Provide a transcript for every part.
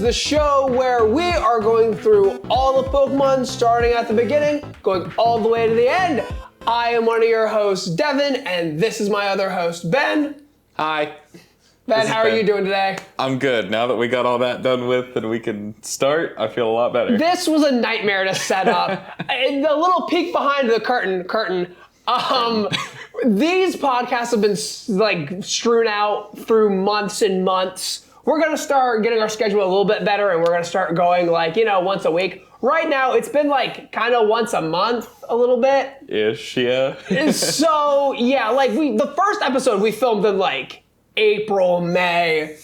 the show where we are going through all the Pokemon, starting at the beginning, going all the way to the end. I am one of your hosts, Devon, and this is my other host, Ben. Hi. Ben, how are you doing today? I'm good. Now that we got all that done with and we can start, I feel a lot better. This was a nightmare to set up. And the little peek behind the curtain, these podcasts have been like strewn out through months and months. We're gonna start getting our schedule a little bit better, and we're gonna start going like, once a week. Right now, it's been like kind of once a month, a little bit. Ish, yeah. So yeah, like the first episode we filmed in like April, May,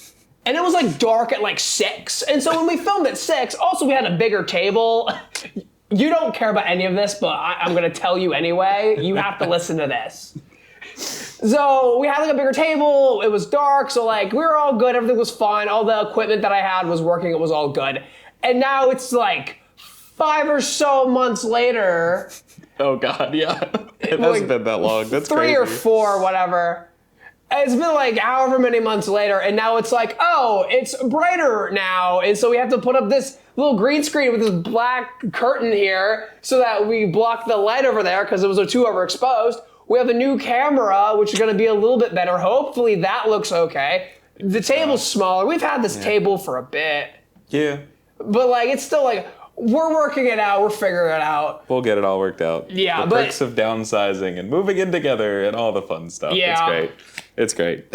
and it was like dark at like 6. And so when we filmed at 6, also we had a bigger table. You don't care about any of this, but I'm gonna tell you anyway. You have to listen to this. So we had like a bigger table, it was dark, so like we were all good, everything was fine, all the equipment that I had was working, it was all good. And now it's like 5 or so months later. Oh God, yeah. It hasn't been that long, that's 3 crazy. or 4, whatever. It's been like however many months later, and now it's like, oh, it's brighter now, and so we have to put up this little green screen with this black curtain here so that we block the light over there because it was too overexposed. We have a new camera, which is going to be a little bit better. Hopefully that looks okay. The table's smaller. We've had this table for a bit. Yeah. But like, it's still like, we're working it out. We're figuring it out. We'll get it all worked out. Yeah, the perks of downsizing and moving in together and all the fun stuff. Yeah. It's great.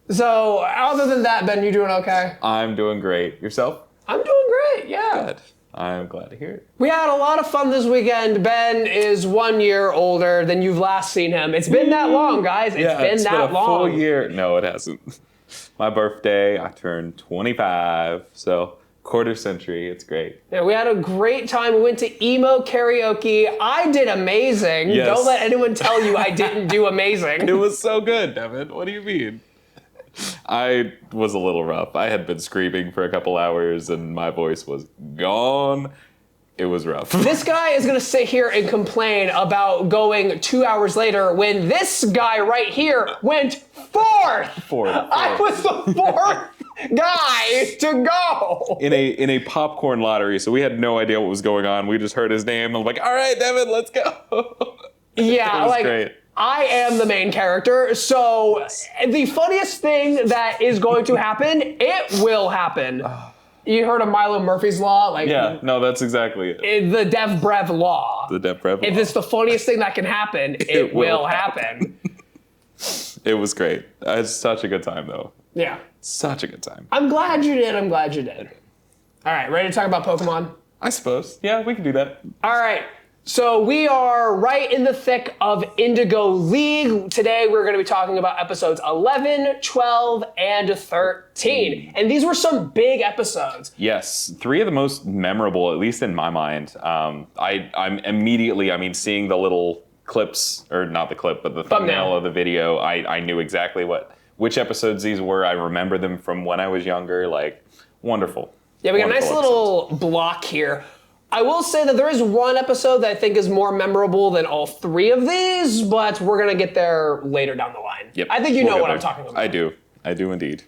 So, other than that, Ben, you doing okay? I'm doing great. Yourself? I'm doing great, yeah. Good. I'm glad to hear it. We had a lot of fun this weekend. Ben is 1 year older than you've last seen him. It's been that long, guys. It's been it's that been a long. full year. No, it hasn't. My birthday, I turned 25, so quarter century. It's great. Yeah, we had a great time. We went to emo karaoke. I did amazing. Yes. Don't let anyone tell you I didn't do amazing. It was so good, Devin. What do you mean? I was a little rough. I had been screaming for a couple hours and my voice was gone. It was rough. This guy is going to sit here and complain about going 2 hours later when this guy right here went fourth. I was the fourth guy to go. In a popcorn lottery, so we had no idea what was going on. We just heard his name. I'm like, all right, Devin, let's go. Yeah, it was like great. I am the main character, so the funniest thing that is going to happen, it will happen. You heard of Milo Murphy's Law? Like, yeah, no, that's exactly it. The DevBrev Law. The DevBrev Law. If it's the funniest thing that can happen, it will happen. It was great. It's such a good time, though. Yeah. Such a good time. I'm glad you did. All right, ready to talk about Pokemon? I suppose. Yeah, we can do that. All right. So we are right in the thick of Indigo League. Today we're going to be talking about episodes 11, 12, and 13. And these were some big episodes. Yes, 3 of the most memorable, at least in my mind. I'm immediately, seeing the little clips, or not the clip, but the thumbnail of the video, I knew exactly which episodes these were. I remember them from when I was younger. Like, wonderful. Yeah, we got a nice little block here. I will say that there is one episode that I think is more memorable than all 3 of these, but we're going to get there later down the line. Yep. I think you know what I'm talking about. I do indeed.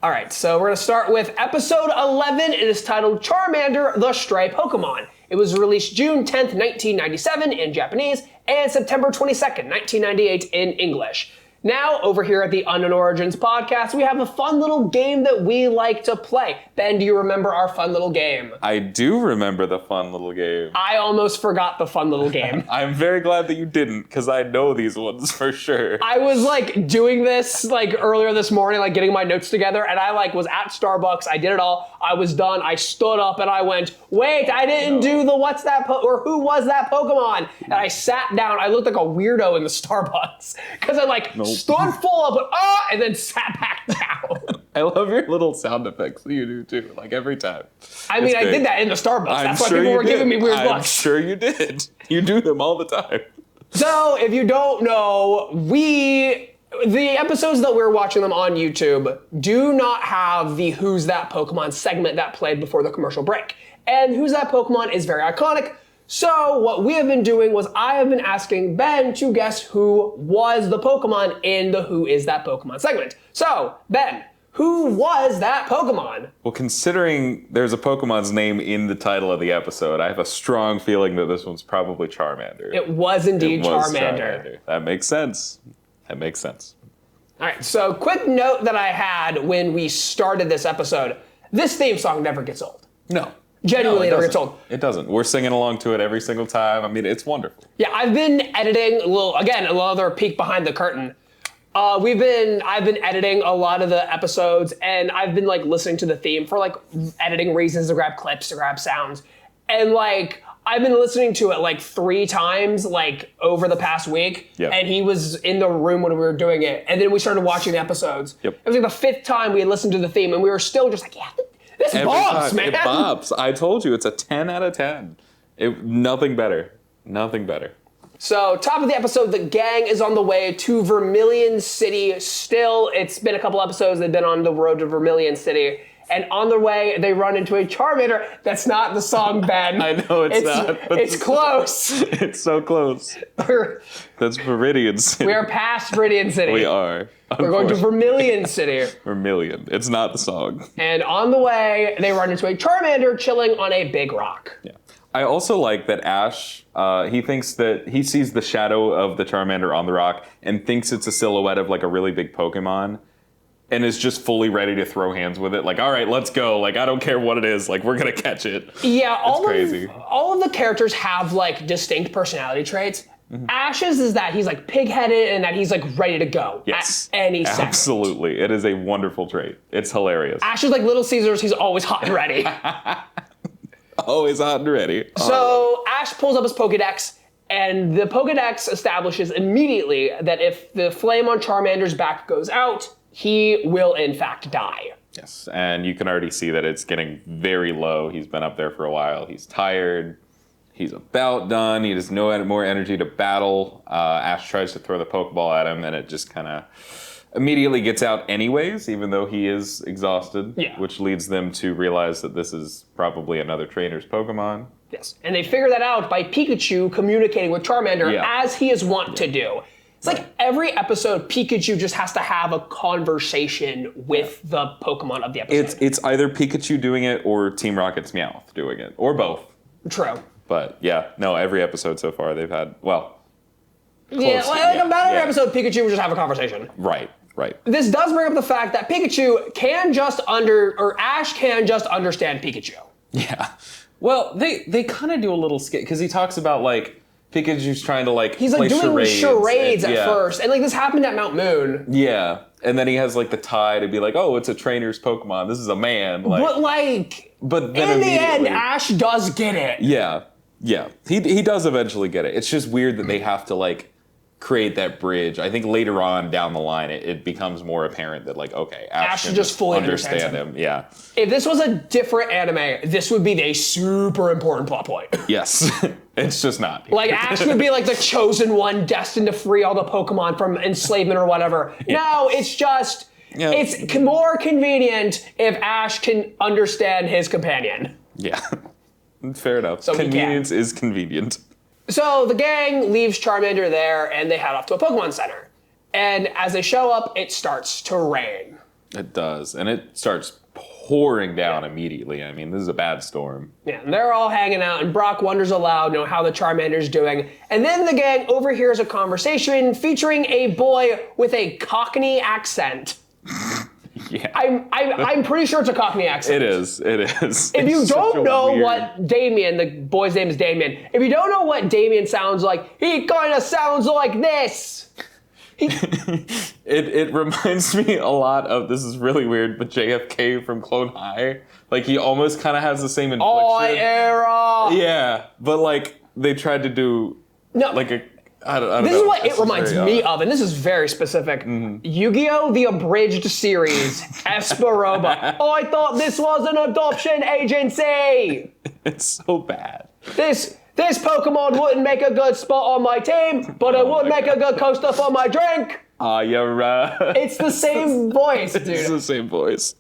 All right, so we're going to start with episode 11. It is titled Charmander, the Stray Pokemon. It was released June 10th, 1997 in Japanese, and September 22nd, 1998 in English. Now, over here at the Unknown Origins podcast, we have a fun little game that we like to play. Ben, do you remember our fun little game? I do remember the fun little game. I almost forgot the fun little game. I'm very glad that you didn't, because I know these ones for sure. I was like doing this like earlier this morning, like getting my notes together, and I like was at Starbucks. I did it all. I was done. I stood up and I went, wait, I didn't do the what's that or who was that Pokemon? And I sat down. I looked like a weirdo in the Starbucks because I like stood full up, and then sat back down. I love your little sound effects that you do too, like every time. I mean, I did that in the Starbucks. That's why people were giving me weird looks. I'm sure you did. You do them all the time. So, if you don't know, the episodes that we're watching them on YouTube do not have the Who's That Pokemon segment that played before the commercial break. And Who's That Pokemon is very iconic. So what we have been doing was I have been asking Ben to guess who was the Pokemon in the Who Is That Pokemon segment. So, Ben, Who was that Pokemon? Well, considering there's a Pokemon's name in the title of the episode, I have a strong feeling that this one's probably Charmander. It was indeed Charmander. That makes sense. That makes sense. All right, so quick note that I had when we started this episode. This theme song never gets old. No. Genuinely never gets old. It doesn't. We're singing along to it every single time. I mean, it's wonderful. Yeah, I've been editing a little other peek behind the curtain. I've been editing a lot of the episodes, and I've been like listening to the theme for like editing reasons, to grab clips, to grab sounds. And like I've been listening to it like 3 times like over the past week. Yep. And he was in the room when we were doing it. And then we started watching the episodes. Yep. It was like the 5th time we had listened to the theme, and we were still just like, yeah, this bobs, man. It bobs. I told you, it's a 10 out of 10. Nothing better. Nothing better. So, top of the episode, the gang is on the way to Vermilion City still. It's been a couple episodes they've been on the road to Vermilion City. And on their way, they run into a Charmander. That's not the song, Ben. I know it's not. It's close. It's so close. That's Viridian City. We are past Viridian City. We are. We're going to Vermilion City. Vermilion. It's not the song. And on the way, they run into a Charmander chilling on a big rock. Yeah. I also like that Ash, he thinks that he sees the shadow of the Charmander on the rock and thinks it's a silhouette of like a really big Pokemon and is just fully ready to throw hands with it. Like, all right, let's go. Like, I don't care what it is. Like, we're going to catch it. Yeah, all of the characters have like distinct personality traits. Mm-hmm. Ash's is that he's like pig-headed and that he's like ready to go at any second. Absolutely. It is a wonderful trait. It's hilarious. Ash is like Little Caesars. He's always hot and ready. Always hot and ready. So Ash pulls up his Pokedex, and the Pokedex establishes immediately that if the flame on Charmander's back goes out, he will in fact die. Yes, and you can already see that it's getting very low. He's been up there for a while. He's tired. He's about done. He has no more energy to battle. Ash tries to throw the Pokeball at him, and it just kind of immediately gets out anyways, even though he is exhausted, which leads them to realize that this is probably another trainer's Pokemon. Yes, and they figure that out by Pikachu communicating with Charmander as he is wont to do. It's like every episode, Pikachu just has to have a conversation with the Pokemon of the episode. It's either Pikachu doing it or Team Rocket's Meowth doing it, or both. True. But yeah, no, every episode so far they've had, about every episode, Pikachu will just have a conversation. Right. This does bring up the fact that Ash can just understand Pikachu. Yeah. Well, they kind of do a little skit, because he talks about, like, Pikachu's trying to, like, he's, like, doing charades at first. And, like, this happened at Mount Moon. Yeah. And then he has, like, the tie to be like, oh, it's a trainer's Pokemon. This is a man. Like, but then in the end, Ash does get it. Yeah. He does eventually get it. It's just weird that they have to, like, create that bridge. I think later on down the line, it becomes more apparent that, like, okay, Ash should just fully understand him. Yeah. If this was a different anime, this would be a super important plot point. Yes. It's just not. Like, Ash would be like the chosen one destined to free all the Pokemon from enslavement or whatever. Yeah. No, it's just, it's more convenient if Ash can understand his companion. Yeah. Fair enough. So convenience is convenient. So the gang leaves Charmander there, and they head off to a Pokemon Center. And as they show up, it starts to rain. It does, and it starts pouring down immediately. I mean, this is a bad storm. Yeah, and they're all hanging out, and Brock wonders aloud, how the Charmander's doing. And then the gang overhears a conversation featuring a boy with a Cockney accent. Yeah. I'm pretty sure it's a Cockney accent. It is. If you don't know what Damien, the boy's name is Damien, if you don't know what Damien sounds like, he kind of sounds like this. It reminds me a lot of, this is really weird, but JFK from Clone High. Like, he almost kind of has the same inflection. Oi, era! Yeah, but, like, they tried to do, like, a... I don't know. This is what it reminds me of, and this is very specific. Mm-hmm. Yu-Gi-Oh! The Abridged Series, Esperoba. Oh, I thought this was an adoption agency! It's so bad. This Pokemon wouldn't make a good spot on my team, but it would make a good coaster for my drink! You're right. It's the same voice, dude. It's the same voice.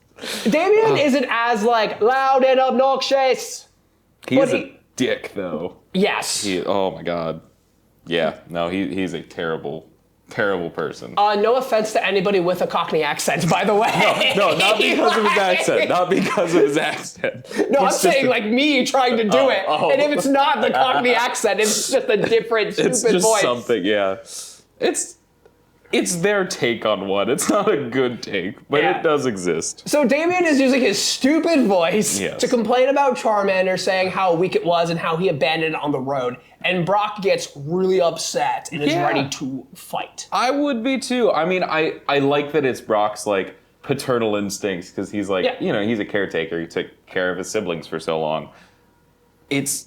Damien isn't as, like, loud and obnoxious. He's a dick, though. Yes. Oh, my God. Yeah, no, he's a terrible Terrible person. No offense to anybody with a Cockney accent, by the way. No, not because of his accent. Not because of his accent. No, I'm saying like me trying to do it. And if it's not the Cockney accent, it's just a different stupid It's just voice. something, yeah. It's their take on one. It's not a good take, but it does exist. So Damien is using his stupid voice to complain about Charmander, saying how weak it was and how he abandoned it on the road. And Brock gets really upset and is ready to fight. I would be too. I mean, I like that it's Brock's like paternal instincts because he's like, he's a caretaker. He took care of his siblings for so long. It's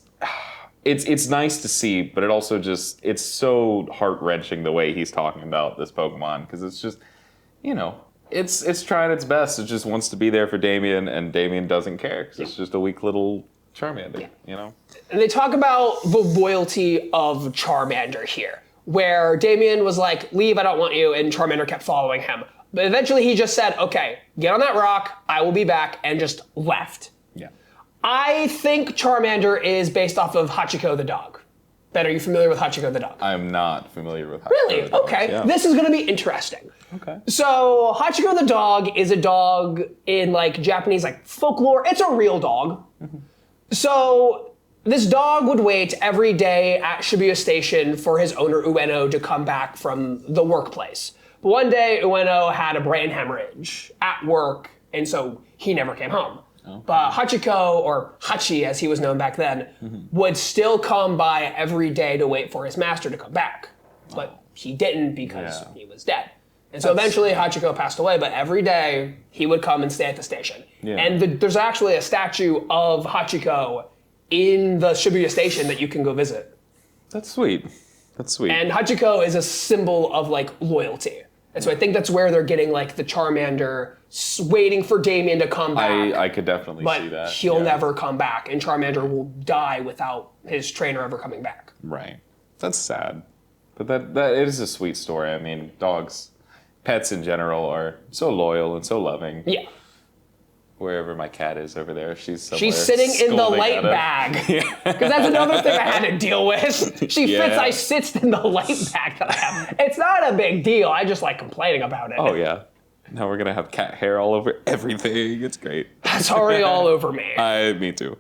nice to see, but it also just, it's so heart-wrenching the way he's talking about this Pokemon, because it's just, it's trying its best. It just wants to be there for Damien, and Damien doesn't care, because it's just a weak little Charmander, And they talk about the loyalty of Charmander here, where Damien was like, leave, I don't want you, and Charmander kept following him. But eventually he just said, okay, get on that rock, I will be back, and just left. Yeah. I think Charmander is based off of Hachiko the dog. Ben, are you familiar with Hachiko the dog? I'm not familiar with Hachiko Really? the dog. Okay. Yeah. This is going to be interesting. Okay. So Hachiko the dog is a dog in like Japanese like folklore. It's a real dog. Mm-hmm. So this dog would wait every day at Shibuya Station for his owner Ueno to come back from the workplace. But one day Ueno had a brain hemorrhage at work, and so he never came home. Okay. But Hachiko, or Hachi as he was known back then, would still come by every day to wait for his master to come back. But he didn't because he was dead. And so eventually Hachiko passed away, but every day he would come and stay at the station. Yeah. And there's actually a statue of Hachiko in the Shibuya Station that you can go visit. That's sweet. That's sweet. And Hachiko is a symbol of like loyalty. And so I think that's where they're getting like the Charmander waiting for Damien to come back. I could definitely see that. But he'll never come back, and Charmander will die without his trainer ever coming back. Right. That's sad. But that it is a sweet story. I mean, dogs, pets in general are so loyal and so loving. Yeah. Wherever my cat is over there, she's sitting in the light bag. Because that's another thing I had to deal with. She sits in the light bag that I have. It's not a big deal. I just like complaining about it. Oh, yeah. Now we're going to have cat hair all over everything. It's great. That's already all over me. Me too.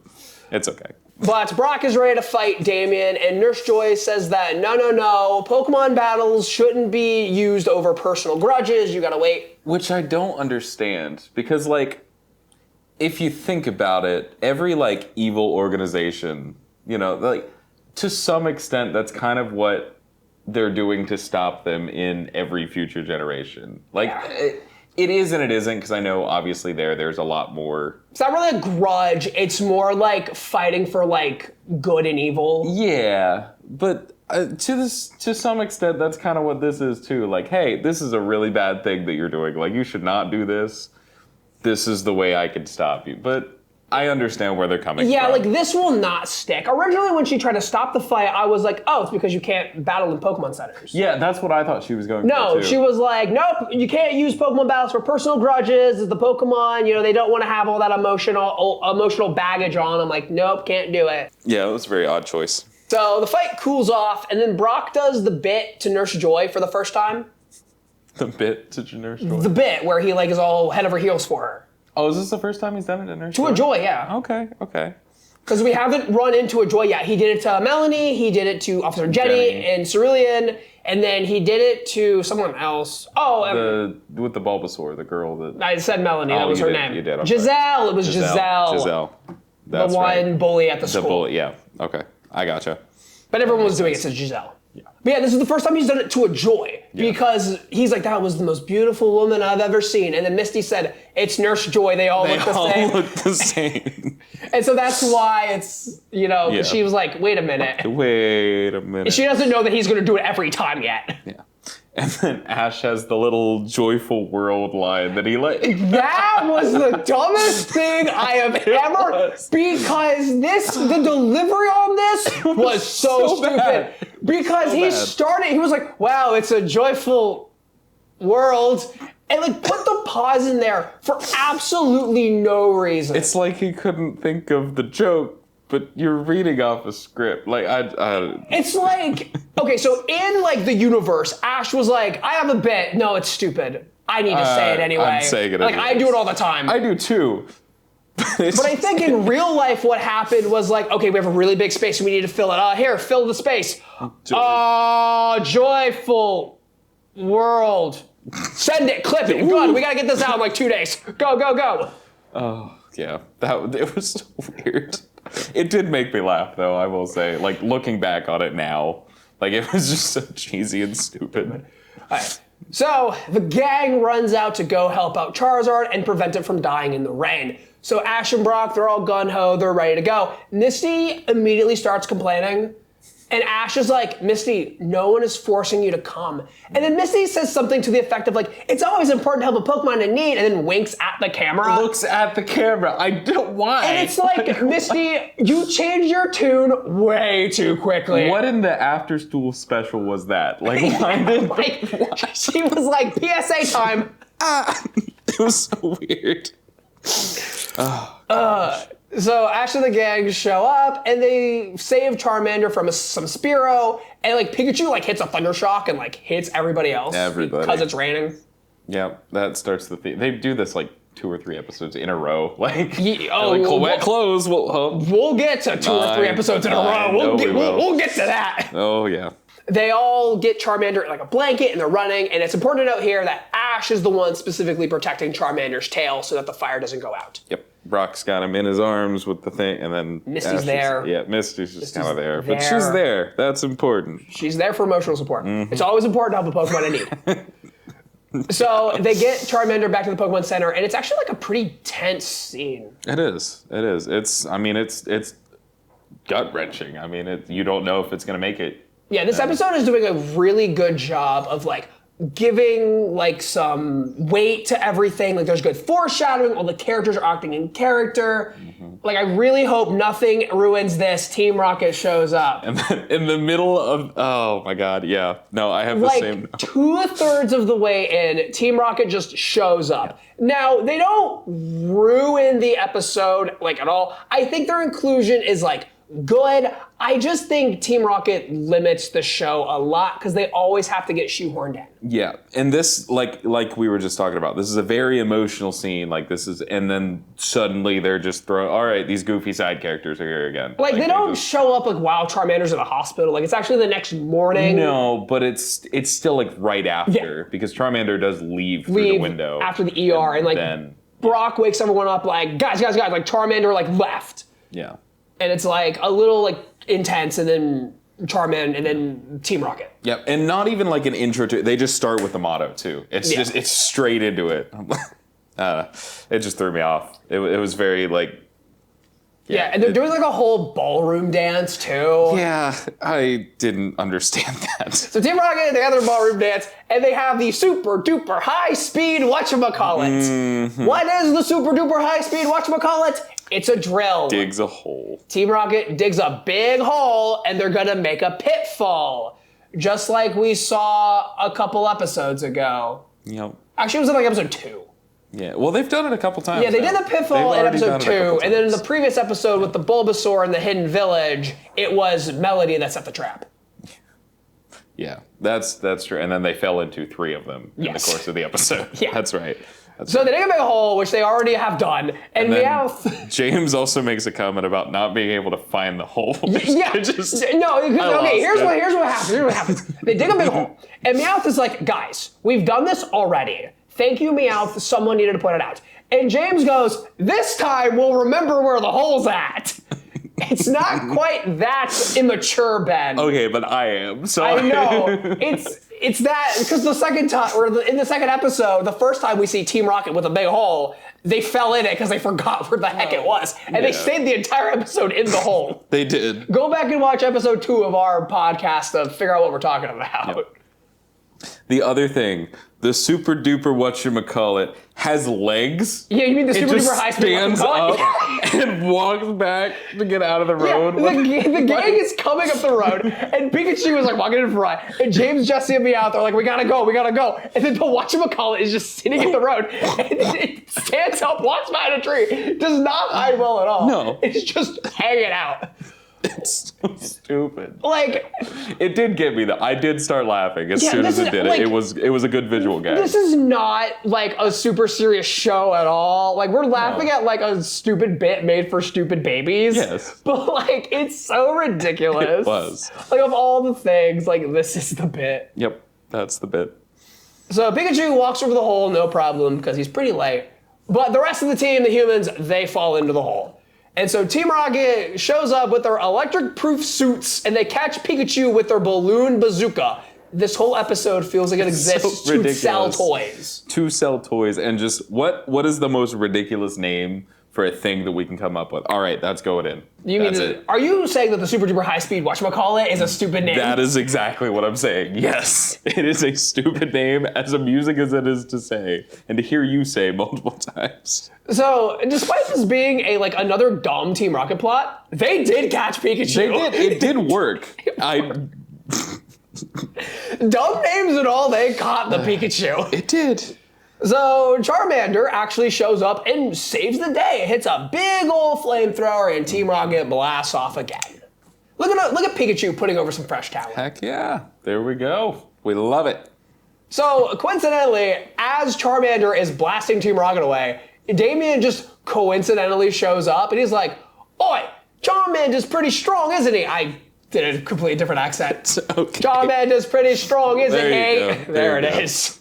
It's okay. But Brock is ready to fight Damien, and Nurse Joy says that no, Pokemon battles shouldn't be used over personal grudges. You gotta wait. Which I don't understand, because like, if you think about it, every like evil organization, like to some extent, that's kind of what they're doing to stop them in every future generation. Like, it is and it isn't, because I know obviously there's a lot more. It's not really a grudge. It's more like fighting for like good and evil. Yeah, but to some extent, that's kind of what this is too. Like, hey, this is a really bad thing that you're doing. Like, you should not do this. This is the way I could stop you. But I understand where they're coming from. Yeah, like this will not stick. Originally, when she tried to stop the fight, I was like, oh, it's because you can't battle in Pokemon centers. Yeah, that's what I thought she was going for, No, too. she was like, nope, you can't use Pokemon battles for personal grudges. The Pokemon, they don't want to have all that emotional baggage on. I'm like, nope, can't do it. Yeah, it was a very odd choice. So the fight cools off, and then Brock does the bit to Nurse Joy for the first time. The bit to Nurse Joy? The bit where he like is all head over heels for her. Oh, is this the first time he's done it to Nurse Joy? To a Joy, yeah. Okay. Because we haven't run into a Joy yet. He did it to Melanie, he did it to Officer Jenny and Cerulean, and then he did it to someone else. Oh, with the Bulbasaur, the girl that... I said Melanie, that was her name. You did, Giselle, it was Giselle. Giselle. That's the one bully at the school. The bully, yeah. Okay, I gotcha. But everyone was doing it to Giselle. Yeah. But yeah, this is the first time he's done it to a Joy, because he's like, that was the most beautiful woman I've ever seen. And then Misty said, it's Nurse Joy, they all look the same. They all look the same. And so that's why it's, she was like, wait a minute. She doesn't know that he's going to do it every time yet. Yeah. And then Ash has the little joyful world line that he like. That was the dumbest thing I have ever. Because the delivery on this was so stupid. Bad. Because he was like, wow, it's a joyful world. And like put the pause in there for absolutely no reason. It's like he couldn't think of the joke But you're reading off a script. Like, It's like, okay, so in, like, the universe, Ash was like, I have a bit. No, it's stupid. I need to say it anyway. I'm saying it like, anyways. I do it all the time. I do too. But I think in real life, what happened was like, okay, we have a really big space and we need to fill it. Here, fill the space. Joyful world. Send it, clip it. Good, we gotta get this out in like 2 days. Go, go, go. Oh, yeah. It was so weird. It did make me laugh, though, I will say. Like, looking back on it now, like, it was just so cheesy and stupid. All right. So, the gang runs out to go help out Charizard and prevent it from dying in the rain. So Ash and Brock, they're all gung-ho, they're ready to go. Misty immediately starts complaining, and Ash is like, Misty, no one is forcing you to come. And then Misty says something to the effect of like, it's always important to help a Pokemon in need, and then winks at the camera. Looks at the camera. I don't why. And it's like, Misty, you changed your tune way too quickly. What in the after school special was that? Like, why did she was like, PSA time. It was so weird. So Ash and the gang show up and they save Charmander from some Spearow, and like Pikachu like hits a Thunder Shock and like hits everybody else. Everybody. Because it's raining. Yeah, that starts the theme. They do this like 2 or 3 episodes in a row. Like, wet clothes. We'll get to 2 or 3 episodes in a row. We'll get to that. Oh, yeah. They all get Charmander in like a blanket and they're running, and it's important to note here that Ash is the one specifically protecting Charmander's tail so that the fire doesn't go out. Yep. Brock's got him in his arms with the thing, and then Misty's there. Yeah, Misty's just kind of there. But she's there. That's important. She's there for emotional support. Mm-hmm. It's always important to help a Pokemon in need. So they get Charmander back to the Pokemon Center, and it's actually like a pretty tense scene. It is. It's gut-wrenching. I mean, you don't know if it's going to make it. Yeah, this episode is doing a really good job of like giving like some weight to everything. Like there's good foreshadowing. All the characters are acting in character. Mm-hmm. Like I really hope nothing ruins this. Team Rocket shows up. And then in the middle of, oh my God, yeah. No, I have the same. Like 2/3 of the way in, Team Rocket just shows up. Yeah. Now, they don't ruin the episode like at all. I think their inclusion is like good. I just think Team Rocket limits the show a lot because they always have to get shoehorned in. Yeah, and this, like we were just talking about, this is a very emotional scene. Like and then suddenly they're just throwing, all right, these goofy side characters are here again. Like they don't show up like while Charmander's in the hospital. Like it's actually the next morning. No, but it's still like right after because Charmander does leave through the window after the ER, and like then Brock wakes everyone up like guys, like Charmander like left. Yeah. And it's like a little like intense, and then Charmander, and then Team Rocket. Yep, and not even like an intro to it. They just start with the motto too. It's just it's straight into it. It just threw me off. It was very like. Yeah, and they're doing like a whole ballroom dance too. Yeah, I didn't understand that. So Team Rocket, they have their ballroom dance, and they have the super duper high speed whatchamacallit. Mm-hmm. What is the super duper high speed whatchamacallit? It's a drill. Digs a hole. Team Rocket digs a big hole, and they're gonna make a pitfall. Just like we saw a couple episodes ago. Yep. Actually, it was in like episode 2. Yeah, well, they've done it a couple times. Yeah, they did the pitfall in episode 2, and then in the previous episode with the Bulbasaur in the Hidden Village, it was Melody that set the trap. Yeah, that's true. And then they fell into 3 of them in the course of the episode. Yeah. That's right. So they dig a big hole, which they already have done, and Meowth... James also makes a comment about not being able to find the hole. Yeah. Here's what happens. They dig a big hole, and Meowth is like, guys, we've done this already. Thank you, Meowth. Someone needed to point it out. And James goes, this time we'll remember where the hole's at. It's not quite that immature, Ben. Okay, but I am. So I know. It's that, because the second time, or in the second episode, the first time we see Team Rocket with a big hole, they fell in it because they forgot where the heck it was. And they stayed the entire episode in the hole. They did. Go back and watch episode 2 of our podcast to figure out what we're talking about. Yep. The other thing, the super duper whatchamacallit has legs. Yeah, you mean the super duper high speed stands up and walks back to get out of the road. The gang is coming up the road, and Pikachu is like walking in front, and James, Jesse, and me out there like, we gotta go. And then the whatchamacallit is just sitting in the road, and it stands up, walks behind a tree, does not hide well at all. No. It's just hanging out. It's so stupid. Like, it did get me though. I did start laughing as soon as it did it. It was a good visual gag. This is not like a super serious show at all. Like, we're laughing at like a stupid bit made for stupid babies. Yes. But like, it's so ridiculous. It was. Like, of all the things, like, this is the bit. Yep, that's the bit. So Pikachu walks over the hole, no problem, because he's pretty light. But the rest of the team, the humans, they fall into the hole. And so Team Rocket shows up with their electric-proof suits, and they catch Pikachu with their balloon bazooka. This whole episode feels like it exists to sell toys. To sell toys, and just, what is the most ridiculous name for a thing that we can come up with? All right, that's going in. Are you saying that the super duper high speed whatchamacallit is a stupid name? That is exactly what I'm saying. Yes, it is a stupid name, as amusing as it is to say, and to hear you say multiple times. So, despite this being another dumb Team Rocket plot, they did catch Pikachu. They did. It did work. Dumb names and all, they caught the Pikachu. It did. So Charmander actually shows up and saves the day. It hits a big old flamethrower, and Team Rocket blasts off again. Look at Pikachu putting over some fresh towel. Heck yeah. There we go. We love it. So coincidentally, as Charmander is blasting Team Rocket away, Damien just coincidentally shows up, and he's like, "Oi, Charmander's pretty strong, isn't he?" I did a completely different accent. Okay. Charmander's pretty strong, isn't he? There it is.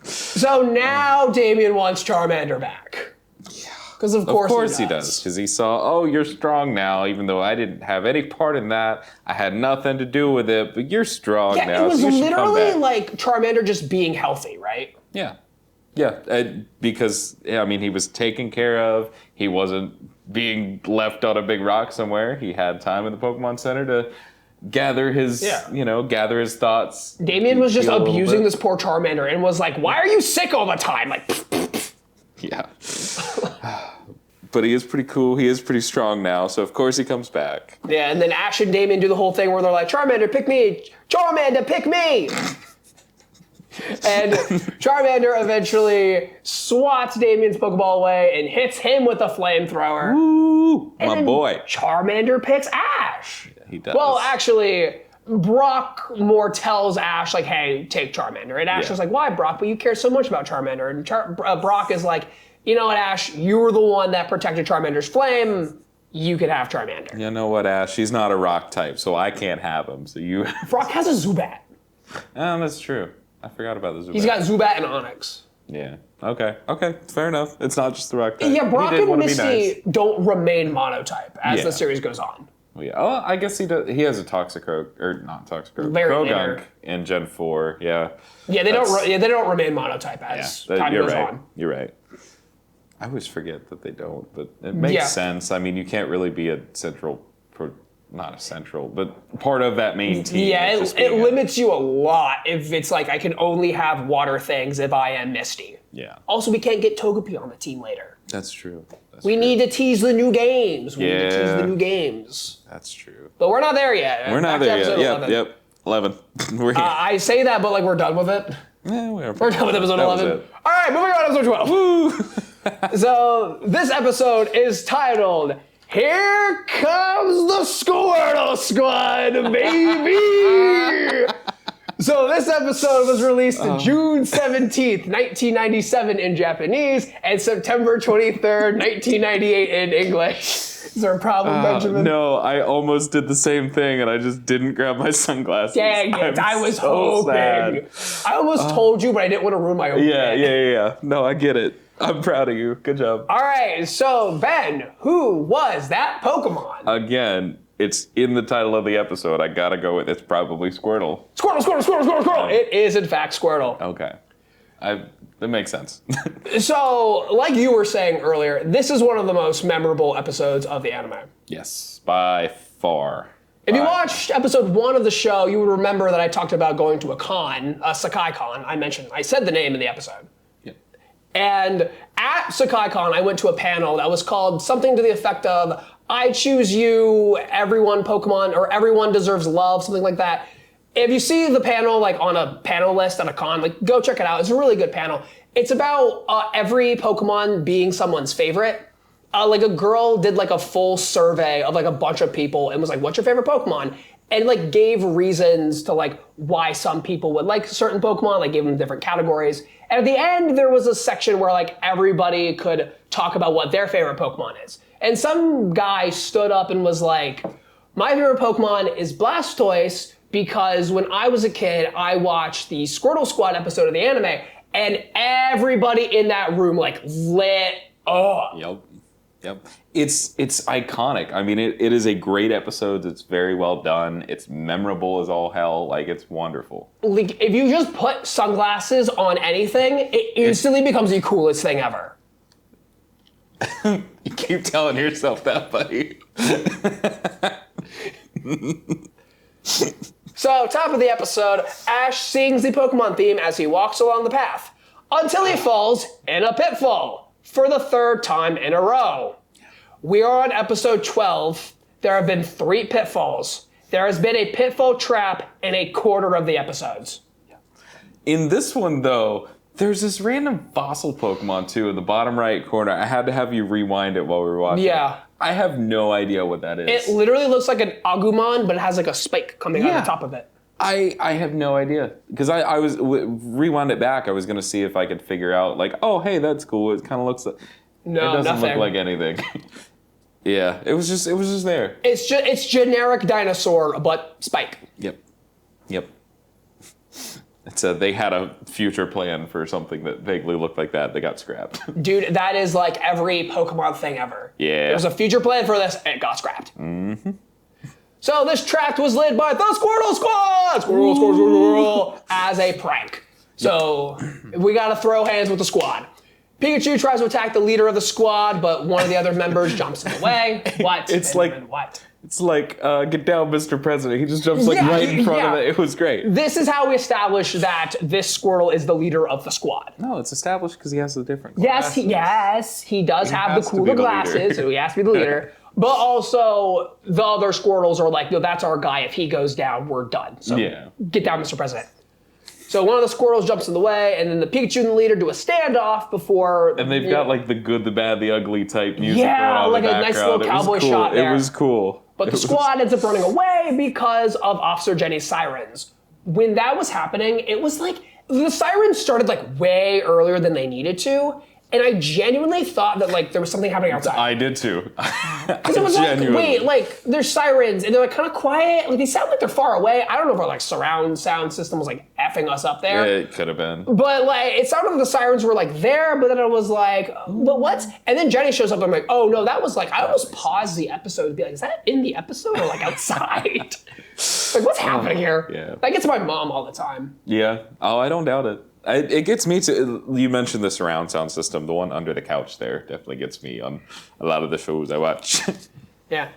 So now Damien wants Charmander back. Yeah. Because of course he does. Because he saw, oh, you're strong now, even though I didn't have any part in that. I had nothing to do with it, but you're strong now. Yeah, it was so literally like Charmander just being healthy, right? Yeah. Yeah, because, I mean, he was taken care of. He wasn't being left on a big rock somewhere. He had time in the Pokemon Center to gather his, gather his thoughts. Damien was just abusing this poor Charmander and was like, "Why are you sick all the time?" Like, yeah. But he is pretty cool. He is pretty strong now, so of course he comes back. Yeah, and then Ash and Damien do the whole thing where they're like, "Charmander, pick me! Charmander, pick me!" And Charmander eventually swats Damien's Pokeball away and hits him with a flamethrower. Ooh, my boy. Charmander picks Ash. Yeah, he does. Well, actually, Brock more tells Ash, like, "Hey, take Charmander." And Ash was like, "Why, Brock? But you care so much about Charmander." And Brock is like, "You know what, Ash? You were the one that protected Charmander's flame. You can have Charmander." You know what, Ash? He's not a rock type, so I can't have him. So you... Brock has a Zubat. That's true. I forgot about the Zubat. He's got Zubat and Onix. Yeah. Okay. Fair enough. It's not just the rock type. Yeah, Brock and Misty don't remain monotype as the series goes on. Well, yeah. Oh, I guess he does. He has a Toxicroak, or not Toxicroak. Krogunk in Gen 4. Yeah. Yeah, they don't remain monotype as time goes on. You're right. I always forget that they don't, but it makes sense. I mean, you can't really be a central. Not essential, but part of that main team. Yeah, it limits you a lot if it's like I can only have water things if I am Misty. Yeah. Also, we can't get Togepi on the team later. That's true. We need to tease the new games. That's true. But we're not there yet. We're not there yet. Yep. 11. We're here. I say that, but like we're done with it. Yeah, we're done with episode 11. All right, moving on to episode 12. Woo! So this episode is titled "Here Comes the Squirtle Squad, baby!" So this episode was released June 17th, 1997 in Japanese, and September 23rd, 1998 in English. Is there a problem, Benjamin? No, I almost did the same thing, and I just didn't grab my sunglasses. Dang it, I was hoping. Sad. I almost told you, but I didn't want to ruin my own Yeah. No, I get it. I'm proud of you. Good job. All right, so Ben, who was that Pokemon? Again, it's in the title of the episode. I gotta go with it's probably Squirtle. Squirtle. It is in fact Squirtle. Okay. That makes sense. So, like you were saying earlier, this is one of the most memorable episodes of the anime. Yes, by far. If you watched episode 1 of the show, you would remember that I talked about going to a con, a Sakai Con. I said the name in the episode. Yep. And at Sakai Con, I went to a panel that was called something to the effect of, I choose you, everyone Pokemon, or everyone deserves love, something like that. If you see the panel like on a panel list at a con, like go check it out. It's a really good panel. It's about every Pokemon being someone's favorite. Like a girl did like a full survey of like a bunch of people and was like, what's your favorite Pokemon? And like gave reasons to like why some people would like certain Pokemon, like gave them different categories. And at the end, there was a section where like everybody could talk about what their favorite Pokemon is. And some guy stood up and was like, my favorite Pokemon is Blastoise because when I was a kid, I watched the Squirtle Squad episode of the anime and everybody in that room like lit up. Yep. It's iconic. I mean, it is a great episode. It's very well done. It's memorable as all hell. Like, it's wonderful. Like, if you just put sunglasses on anything, it instantly becomes the coolest thing ever. You keep telling yourself that, buddy. So, top of the episode, Ash sings the Pokemon theme as he walks along the path, until he falls in a pitfall for the 3rd time in a row. We are on episode 12. There have been 3 pitfalls. There has been a pitfall trap in a quarter of the episodes. In this one, though, there's this random fossil Pokemon, too, in the bottom right corner. I had to have you rewind it while we were watching. Yeah. I have no idea what that is. It literally looks like an Agumon, but it has like a spike coming out of the top of it. I have no idea. Because I was, rewind it back, I was going to see if I could figure out, like, oh, hey, that's cool. It kind of looks like, No, it doesn't nothing. look like anything. Yeah, it was just there. It's generic dinosaur, but spike. Yep. It's they had a future plan for something that vaguely looked like that. They got scrapped. Dude, that is like every Pokemon thing ever. Yeah. There's a future plan for this, and it got scrapped. Mm-hmm. So this track was led by the Squirtle Squad! Squirtle, as a prank. So we gotta throw hands with the squad. Pikachu tries to attack the leader of the squad, but one of the other members jumps in the way. What? It's like, get down, Mr. President. He just jumps right in front of it. It was great. This is how we establish that this Squirtle is the leader of the squad. No, it's established because he has the different glasses. Yes, he does have the cooler glasses, so he has to be the leader. But also, the other Squirtles are like, no, that's our guy. If he goes down, we're done. So get down, Mr. President. So one of the Squirtles jumps in the way, and then the Pikachu and the leader do a standoff before... And they've got like the good, the bad, the ugly type music going Yeah, on like in the a nice background. little cowboy shot there. It was cool. But the squad ends up running away because of Officer Jenny's sirens. When that was happening, it was like, the sirens started like way earlier than they needed to, and I genuinely thought that like there was something happening outside. I did too. Because it was like, wait, like there's sirens and they're like kind of quiet. Like they sound like they're far away. I don't know if our like surround sound system was like effing us up there. Yeah, it could have been. But like it sounded like the sirens were like there, but then it was like, but what? And then Jenny shows up and I'm like, oh no, that was like, I almost paused the episode to be like, is that in the episode or like outside? Like what's happening here? Yeah. That gets my mom all the time. Yeah. Oh, I don't doubt it. It gets me to, you mentioned the surround sound system, the one under the couch there definitely gets me on a lot of the shows I watch. Yeah.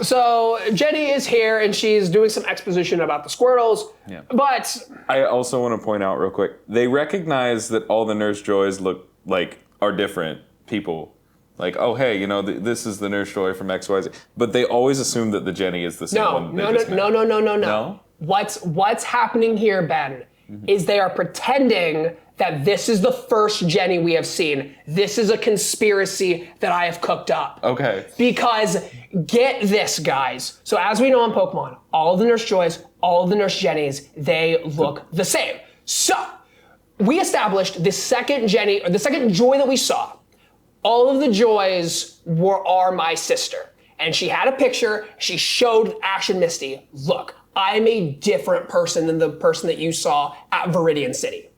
So Jenny is here and she's doing some exposition about the Squirtles, but... I also want to point out real quick, they recognize that all the Nurse Joys look like, are different people. Like, oh, hey, you know, this is the Nurse Joy from XYZ. But they always assume that the Jenny is the same one. No. What's happening here, Ben, is they are pretending that this is the first Jenny we have seen. This is a conspiracy that I have cooked up. Okay. Because, get this, guys. So as we know on Pokemon, all of the Nurse Joys, all of the Nurse Jennies, they look the same. So, we established the second Jenny, or the second Joy that we saw, all of the Joys are my sister. And she had a picture, she showed Ash and Misty, look, I'm a different person than the person that you saw at Viridian City.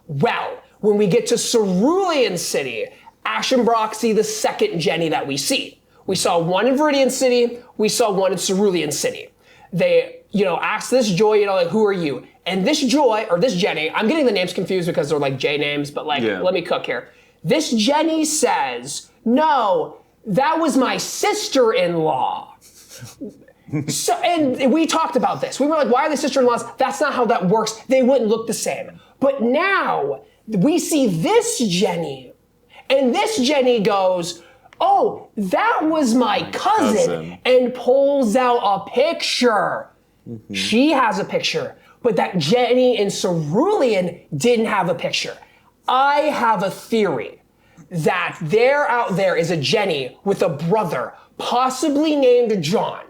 Well, when we get to Cerulean City, Ash and Brock see the second Jenny that we see. We saw one in Viridian City, we saw one in Cerulean City. They, ask this Joy, like, who are you? And this Joy, or this Jenny, I'm getting the names confused because they're like J names, but let me cook here. This Jenny says, no, that was my sister-in-law. So, and we talked about this. We were like, why are they sister-in-laws? That's not how that works. They wouldn't look the same. But now we see this Jenny, and this Jenny goes, oh, that was my cousin, and pulls out a picture. She has a picture, but that Jenny in Cerulean didn't have a picture. I have a theory that out there is a Jenny with a brother, possibly named John.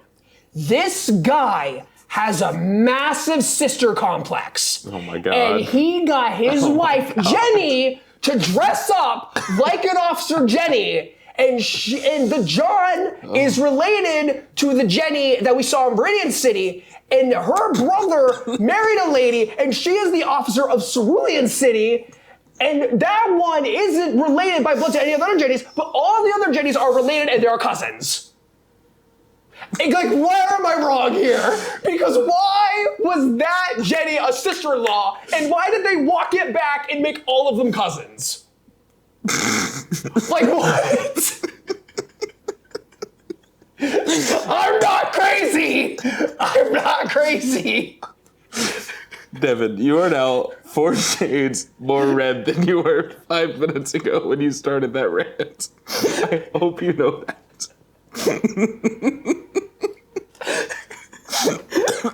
This guy has a massive sister complex. Oh my God. And he got his wife, Jenny, to dress up like an Officer Jenny. And the John is related to the Jenny that we saw in Meridian City. And her brother married a lady, and she is the officer of Cerulean City. And that one isn't related by blood to any of the other Jennies, but all the other Jennies are related and they're cousins. And like, where am I wrong here? Because why was that Jenny a sister-in-law, and why did they walk it back and make all of them cousins? Like, what? I'm not crazy! I'm not crazy! Devon, you are now 4 shades more red than you were 5 minutes ago when you started that rant. I hope you know that.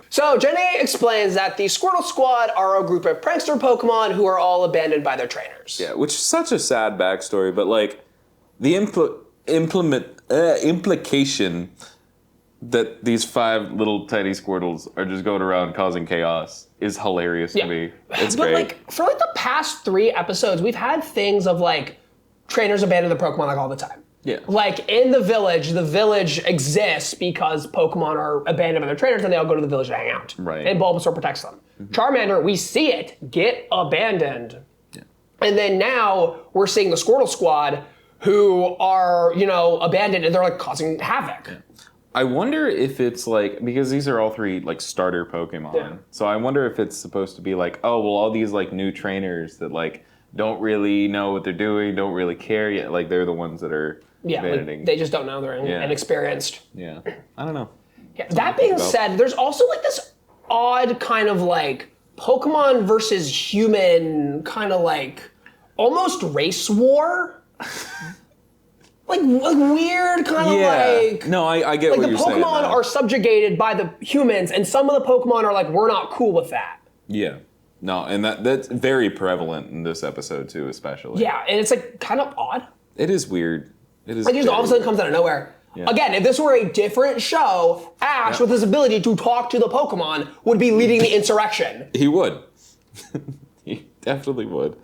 So Jenny explains that the Squirtle Squad are a group of prankster Pokemon who are all abandoned by their trainers. Yeah, which is such a sad backstory, but like the implication that these 5 little tiny Squirtles are just going around causing chaos is hilarious to me. It's but great. Like, for like the past 3 episodes, we've had things of like trainers abandon their Pokemon like all the time. Yeah. Like in the village exists because Pokemon are abandoned by their trainers and they all go to the village to hang out. Right. And Bulbasaur protects them. Charmander, we see it get abandoned. Yeah. And then now we're seeing the Squirtle Squad who are, abandoned and they're like causing havoc. Yeah. I wonder if it's like, because these are all 3 like starter Pokemon. Yeah. So I wonder if it's supposed to be like, oh, well, all these like new trainers that like don't really know what they're doing, don't really care yet. Like they're the ones that are abandoning. Like, they just don't know, they're inexperienced. Yeah, I don't know. Yeah. That being said, there's also like this odd kind of like Pokemon versus human kind of like almost race war. Like weird kind of like... No, I get what you're saying. Like the Pokemon are subjugated by the humans, and some of the Pokemon are like, we're not cool with that. Yeah. No, and that's very prevalent in this episode too, especially. Yeah, and it's like kind of odd. It is weird. It is like just all of a sudden comes out of nowhere. Yeah. Again, if this were a different show, Ash with his ability to talk to the Pokemon would be leading the insurrection. He would. He definitely would.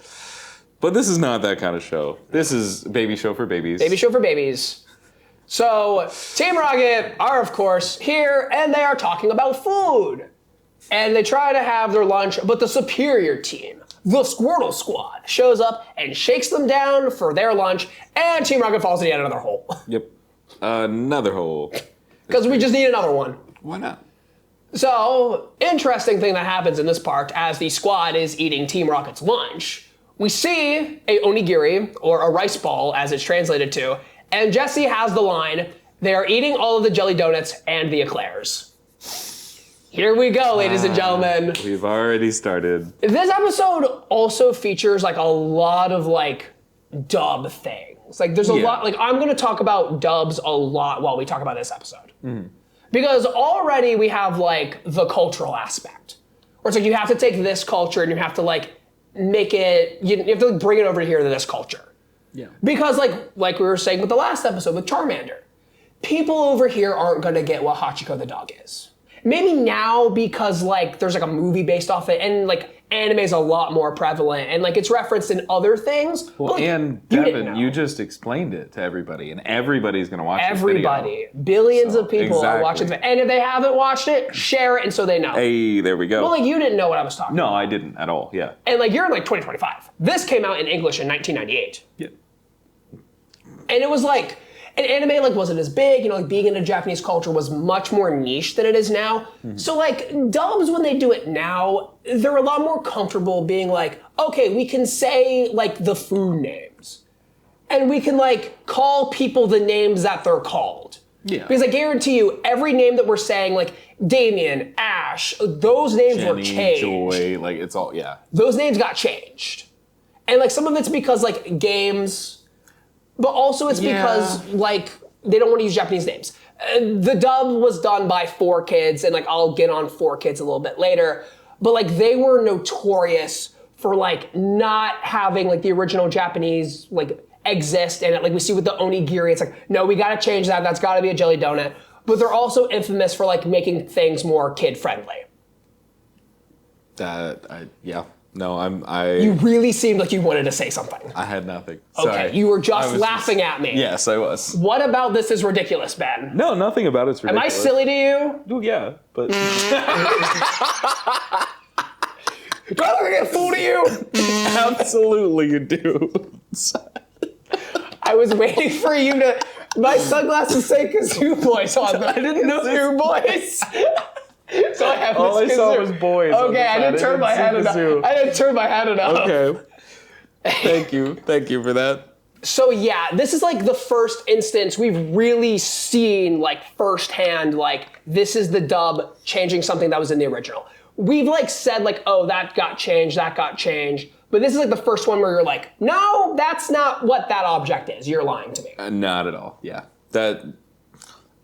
But this is not that kind of show. This is Baby Show for Babies. Baby Show for Babies. So, Team Rocket are, of course, here, and they are talking about food. And they try to have their lunch, but the superior team, the Squirtle Squad, shows up and shakes them down for their lunch, and Team Rocket falls into yet another hole. Yep. Another hole. Because we just need another one. Why not? So, interesting thing that happens in this part as the squad is eating Team Rocket's lunch. We see a onigiri, or a rice ball as it's translated to, and Jessie has the line, they are eating all of the jelly donuts and the eclairs. Here we go, ladies and gentlemen. We've already started. This episode also features like a lot of like dub things. Like there's a lot, like I'm gonna talk about dubs a lot while we talk about this episode. Because already we have like the cultural aspect. Where it's like you have to take this culture and you have to like make it, you have to bring it over here to this culture. Yeah. Because like we were saying with the last episode with Charmander, people over here aren't gonna get what Hachiko the dog is. Maybe now because like there's like a movie based off it and like anime is a lot more prevalent and like it's referenced in other things. Well, but, like, and Devon, you just explained it to everybody and everybody's gonna watch everybody. Billions of people are watching it. And if they haven't watched it, share it and so they know. Hey, there we go. Well, like you didn't know what I was talking about. No, I didn't at all, yeah. And like you're in like 2025. This came out in English in 1998. Yeah. And it was like, and anime like wasn't as big, like being into Japanese culture was much more niche than it is now. So like dubs, when they do it now, they're a lot more comfortable being like, okay, we can say like the food names. And we can like call people the names that they're called. Yeah. Because I guarantee you, every name that we're saying, like Damien, Ash, those names were changed. Joy, like it's all, yeah. Those names got changed. And like some of it's because like games, but also it's because like they don't want to use Japanese names. The dub was done by 4Kids, and like I'll get on 4Kids a little bit later, but like they were notorious for like not having like the original Japanese like exist, and like we see with the onigiri, it's like, no, we gotta change that, that's gotta be a jelly donut. But they're also infamous for like making things more kid friendly. You really seemed like you wanted to say something. I had nothing. Okay, Sorry. you were just laughing at me. Yes, I was. What about this is ridiculous, Ben? No, nothing about it's ridiculous. Am I silly to you? Well, yeah, but... Do I look like a fool to you? Absolutely you do. I was waiting for you to... My sunglasses say Kazoo Boys on them. I didn't know Kazoo Boys. So I have All I this saw Kazoo. was boys. Okay, I didn't turn my head enough. I didn't turn my head enough. Okay. Thank you. Thank you for that. So yeah, this is like the first instance we've really seen like firsthand, like this is the dub changing something that was in the original. We've like said like, oh, that got changed, but this is like the first one where you're like, no, that's not what that object is. You're lying to me. Not at all. Yeah.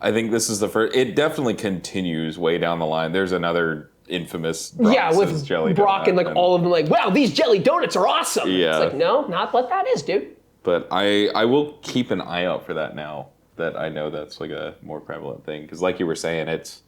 I think this is the first. It definitely continues way down the line. There's another infamous Brock's with jelly Brock donut and like all of them like, wow, these jelly donuts are awesome. Yeah. It's like, no, not what that is, dude. But I will keep an eye out for that now that I know that's like a more prevalent thing. Because like you were saying, it's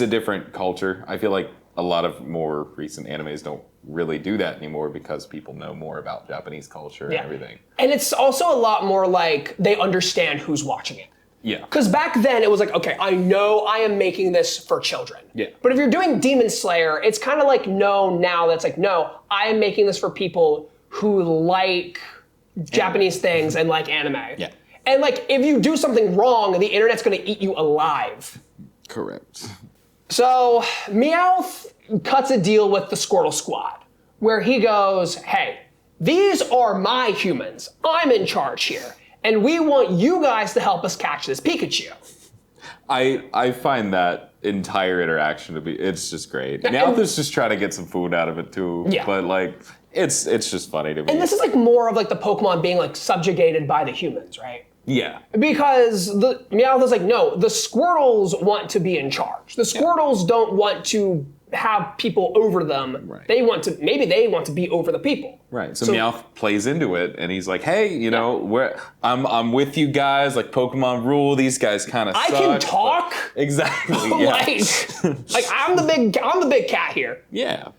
a different culture. I feel like a lot of more recent animes don't really do that anymore because people know more about Japanese culture and everything. And it's also a lot more like they understand who's watching it. Yeah. Because back then it was like, okay, I know I am making this for children. Yeah. But if you're doing Demon Slayer, it's kind of like, no, now that's like, no, I am making this for people who like Japanese things and like anime. Yeah. And like, if you do something wrong, the internet's gonna eat you alive. Correct. So Meowth cuts a deal with the Squirtle Squad, where he goes, hey, these are my humans. I'm in charge here. And we want you guys to help us catch this Pikachu. I find that entire interaction to be, it's just great. Meowth is just trying to get some food out of it too. Yeah. But like, it's just funny to me. And this is like more of like the Pokemon being like subjugated by the humans, right? Yeah. Because the Meowth is like, no, the Squirtles want to be in charge. The Squirtles don't want to have people over them. Right. Maybe they want to be over the people. Right. So Meowth plays into it, and he's like, "Hey, you know, I'm with you guys. Like Pokemon rule. These guys kind of suck." I can talk. Exactly. Yeah. like I'm the big cat here. Yeah.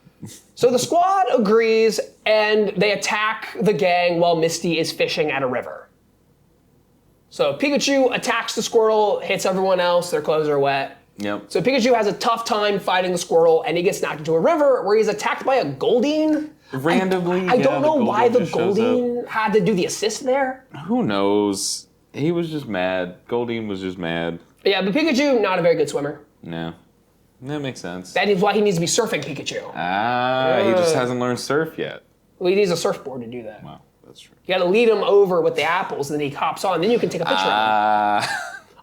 So the squad agrees, and they attack the gang while Misty is fishing at a river. So Pikachu attacks the Squirtle, hits everyone else. Their clothes are wet. Yep. So Pikachu has a tough time fighting the Squirtle, and he gets knocked into a river where he's attacked by a Goldeen. Randomly. I don't know why the just shows up. Goldeen had to do the assist there. Who knows? He was just mad. Goldeen was just mad. Yeah, but Pikachu, not a very good swimmer. No. That makes sense. That is why he needs to be surfing Pikachu. He just hasn't learned surf yet. Well, he needs a surfboard to do that. Wow, that's true. You gotta lead him over with the apples, and then he hops on. Then you can take a picture of him.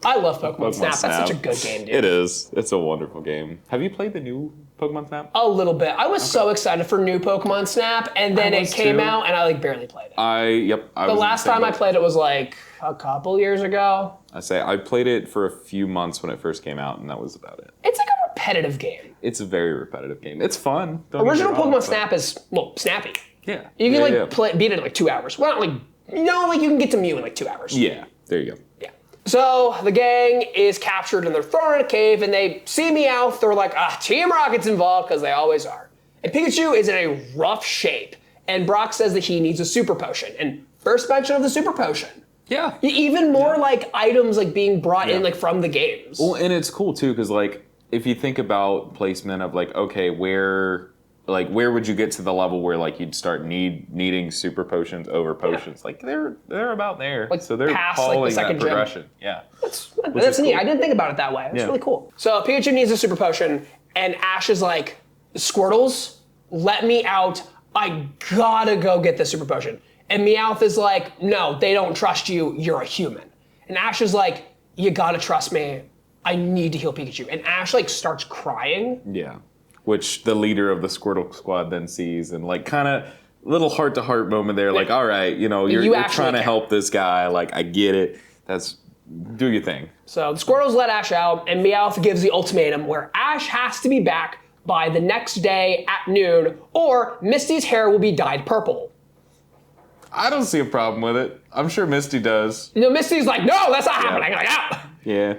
I love Pokemon Snap. That's such a good game, dude. It is. It's a wonderful game. Have you played the new Pokemon Snap? A little bit. I was so excited for new Pokemon Snap, and then it came out, and I like barely played it. The last time I played it was like a couple years ago. I played it for a few months when it first came out, and that was about it. It's like a repetitive game. It's a very repetitive game. It's fun. Original Pokemon Snap is, snappy. Yeah. You can beat it in like 2 hours. Well, not you can get to Mew in like 2 hours. Yeah, there you go. Yeah. So the gang is captured and they're thrown in a cave, and they see Meowth. They're like, Team Rocket's involved, because they always are. And Pikachu is in a rough shape, and Brock says that he needs a super potion. And first mention of the super potion. Yeah. Even more like items like being brought in like from the games. Well, and it's cool too, because like if you think about placement of like, okay, where would you get to the level where like you'd start needing super potions over potions? Like they're about there. Like so they're past, following like, the second that progression. gym. Yeah. That's neat. Cool. I didn't think about it that way. That's really cool. So Pikachu needs a super potion, and Ash is like, Squirtles, let me out. I gotta go get this super potion. And Meowth is like, no, they don't trust you. You're a human. And Ash is like, you gotta trust me. I need to heal Pikachu. And Ash, like, starts crying. Yeah. Which the leader of the Squirtle squad then sees and, like, kind of little heart-to-heart moment there. Like, all right, you know, you're trying to help this guy. Like, I get it. Do your thing. So the Squirtles let Ash out, and Meowth gives the ultimatum where Ash has to be back by the next day at noon, or Misty's hair will be dyed purple. I don't see a problem with it. I'm sure Misty does. You know, Misty's like, no, that's not happening. Like, ah. Yeah.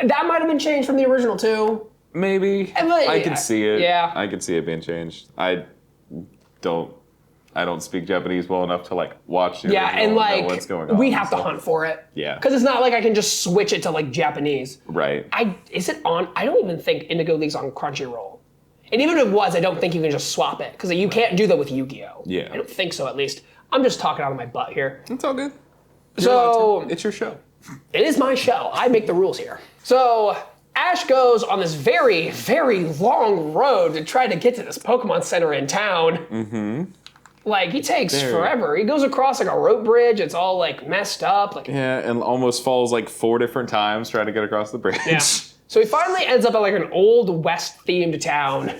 That might have been changed from the original, too. Maybe. I can see it. Yeah. I can see it being changed. I don't speak Japanese well enough to, like, watch the original and, like, know what's going on. we have to hunt for it. Yeah. Because it's not like I can just switch it to, like, Japanese. Right. Is it on? I don't even think Indigo League's on Crunchyroll. And even if it was, I don't think you can just swap it. Because you can't do that with Yu-Gi-Oh! Yeah. I don't think so, at least. I'm just talking out of my butt here. It's all good. It's your show. It is my show. I make the rules here. So Ash goes on this very, very long road to try to get to this Pokemon Center in town. Mm-hmm. Like, he takes forever. He goes across, like, a rope bridge. It's all, like, messed up. Like, yeah, and almost falls, like, 4 different times trying to get across the bridge. Yeah. So he finally ends up at, like, an old West-themed town.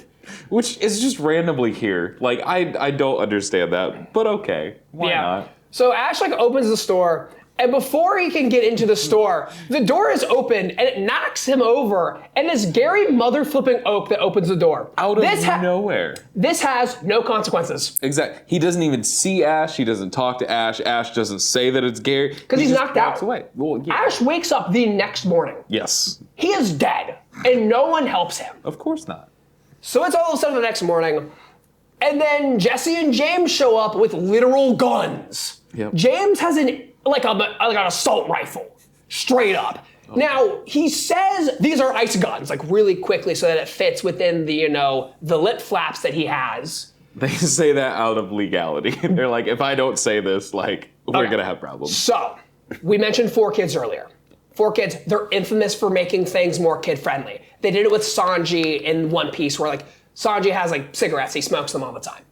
Which is just randomly here. Like, I don't understand that, but okay. Why not? So Ash, like, opens the store, and before he can get into the store, the door is open, and it knocks him over, and it's Gary mother-flipping Oak that opens the door. Out of nowhere. This has no consequences. Exactly. He doesn't even see Ash. He doesn't talk to Ash. Ash doesn't say that it's Gary. Because he's knocked out. Away. Well, yeah. Ash wakes up the next morning. Yes. He is dead, and no one helps him. Of course not. So it's all of a sudden the next morning, and then Jesse and James show up with literal guns. Yep. James has an assault rifle, straight up. Oh. Now, he says these are ice guns, like, really quickly so that it fits within the, the lip flaps that he has. They say that out of legality. They're like, if I don't say this, like, we're going to have problems. So, we mentioned 4Kids earlier. 4Kids, they're infamous for making things more kid-friendly. They did it with Sanji in One Piece, where, like, Sanji has, like, cigarettes. He smokes them all the time.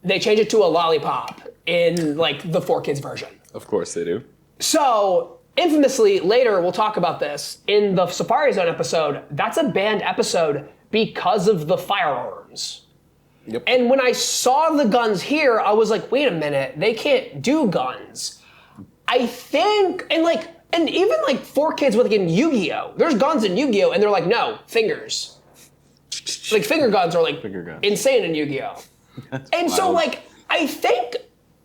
They change it to a lollipop in, like, the 4Kids version. Of course they do. So, infamously, later, we'll talk about this, in the Safari Zone episode, that's a banned episode because of the firearms. Yep. And when I saw the guns here, I was like, wait a minute, they can't do guns. I think, and even, like, 4Kids with, like, in Yu-Gi-Oh! There's guns in Yu-Gi-Oh! And they're like, no, fingers. Like, finger guns are, like, insane in Yu-Gi-Oh! And so, like, I think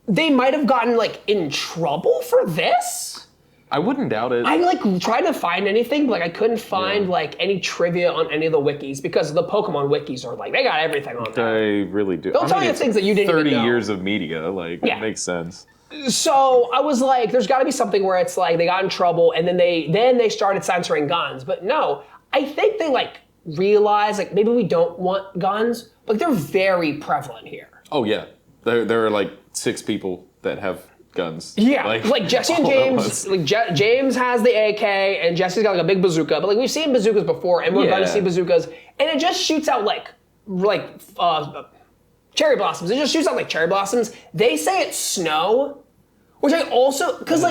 they might have gotten, like, in trouble for this. I wouldn't doubt it. I, like, tried to find anything, but, like, I couldn't find, like, any trivia on any of the wikis, because the Pokemon wikis are, like, they got everything on there. They really do. They'll tell you things that you didn't even know. 30 years of media, like, it makes sense. So I was like, there's got to be something where it's like they got in trouble and then they started censoring guns. But no, I think they, like, realized, like, maybe we don't want guns, but they're very prevalent here. Oh yeah, there are, like, 6 people that have guns. Yeah, like Jesse and James. Like James has the AK and Jesse's got, like, a big bazooka. But, like, we've seen bazookas before, and we're going to see bazookas, and it just shoots out like cherry blossoms. It just shoots out like cherry blossoms. They say it's snow, which I also, because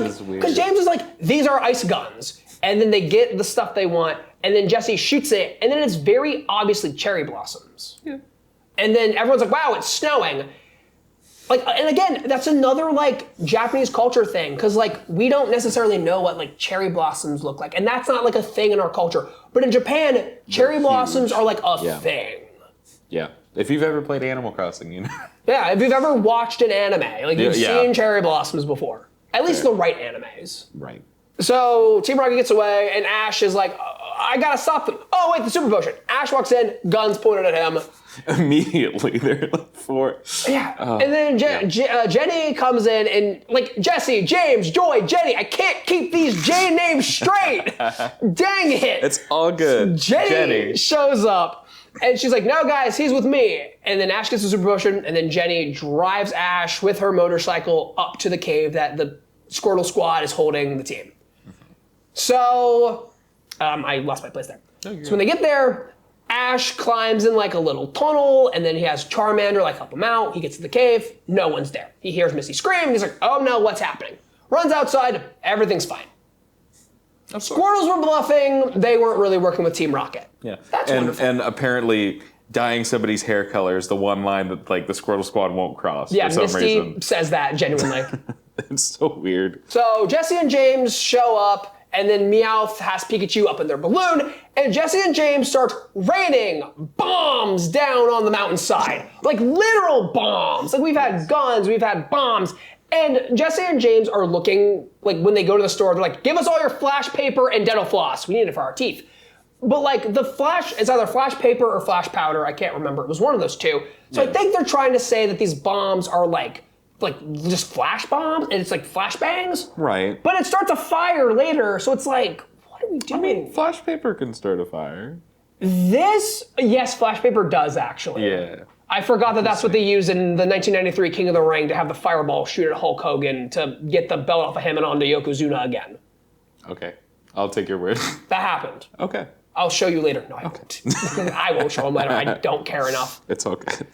James is like, these are ice guns. And then they get the stuff they want, and then Jesse shoots it, and then it's very obviously cherry blossoms. Yeah. And then everyone's like, wow, it's snowing. Like, and again, that's another, like, Japanese culture thing, because, like, we don't necessarily know what, like, cherry blossoms look like, and that's not, like, a thing in our culture. But in Japan, cherry blossoms are, like, a thing. Yeah. If you've ever played Animal Crossing, you know. Yeah, if you've ever watched an anime, like, you've seen cherry blossoms before. At least the right animes. Right. So, Team Rocket gets away, and Ash is like, I gotta stop them. Oh, wait, the Super Potion. Ash walks in, guns pointed at him. Immediately, they're like 4. Yeah, and then Jenny comes in, and, like, Jesse, James, Joy, Jenny, I can't keep these J names straight. Dang it. It's all good. Jenny shows up. And she's like, no, guys, he's with me. And then Ash gets the Super Potion, and then Jenny drives Ash with her motorcycle up to the cave that the Squirtle squad is holding the team. So, I lost my place there. So when they get there, Ash climbs in, like, a little tunnel, and then he has Charmander, like, help him out. He gets to the cave, no one's there. He hears Misty scream, and he's like, oh no, what's happening? Runs outside, everything's fine. Squirtles were bluffing. They weren't really working with Team Rocket. Yeah. That's wonderful. And apparently dyeing somebody's hair color is the one line that like the Squirtle Squad won't cross Yeah, for some Misty reason. says that genuinely. It's so weird. So Jesse and James show up, and then Meowth has Pikachu up in their balloon, and Jesse and James start raining bombs down on the mountainside. Like literal bombs. Like we've had guns, we've had bombs. And Jesse and James are looking, like when they go to the store, they're like, give us all your flash paper and dental floss. We need it for our teeth. But like the flash, it's either flash paper or flash powder. I can't remember. It was one of those two. So I think they're trying to say that these bombs are like just flash bombs and it's like flashbangs. Right. But it starts a fire later. So it's like, what are we doing? I mean, flash paper can start a fire. Yes, flash paper does actually. Yeah. I forgot that that's what they used in the 1993 King of the Ring to have the fireball shoot at Hulk Hogan to get the belt off of him and onto Yokozuna again. Okay. I'll take your word. That happened. Okay. I'll show you later. No, I won't. I won't show him later. I don't care enough. It's all good.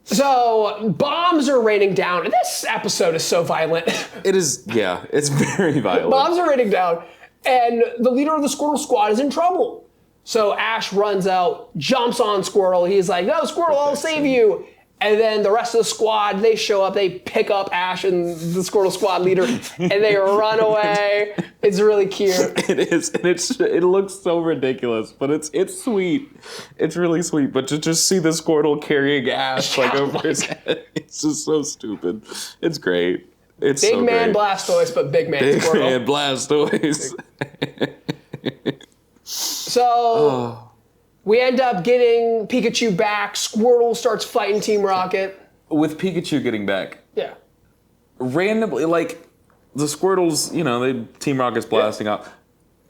So, bombs are raining down. This episode is so violent. It is, yeah, it's very violent. Bombs are raining down, and the leader of the Squirtle Squad is in trouble. So Ash runs out, jumps on Squirtle. He's like, no, Squirtle, I'll save you. And then the rest of the squad, they show up, they pick up Ash and the Squirtle Squad leader, and they run away. It's really cute. It is, and it looks so ridiculous, but it's sweet. It's really sweet. But to just see the Squirtle carrying Ash like over his head, it's just so stupid. It's great. It's Big so man great. Blastoise, but big man Big Squirtle. man Blastoise. So we end up getting Pikachu back. Squirtle starts fighting Team Rocket. With Pikachu getting back, Yeah. randomly, like, the Squirtles, Team Rocket's blasting out.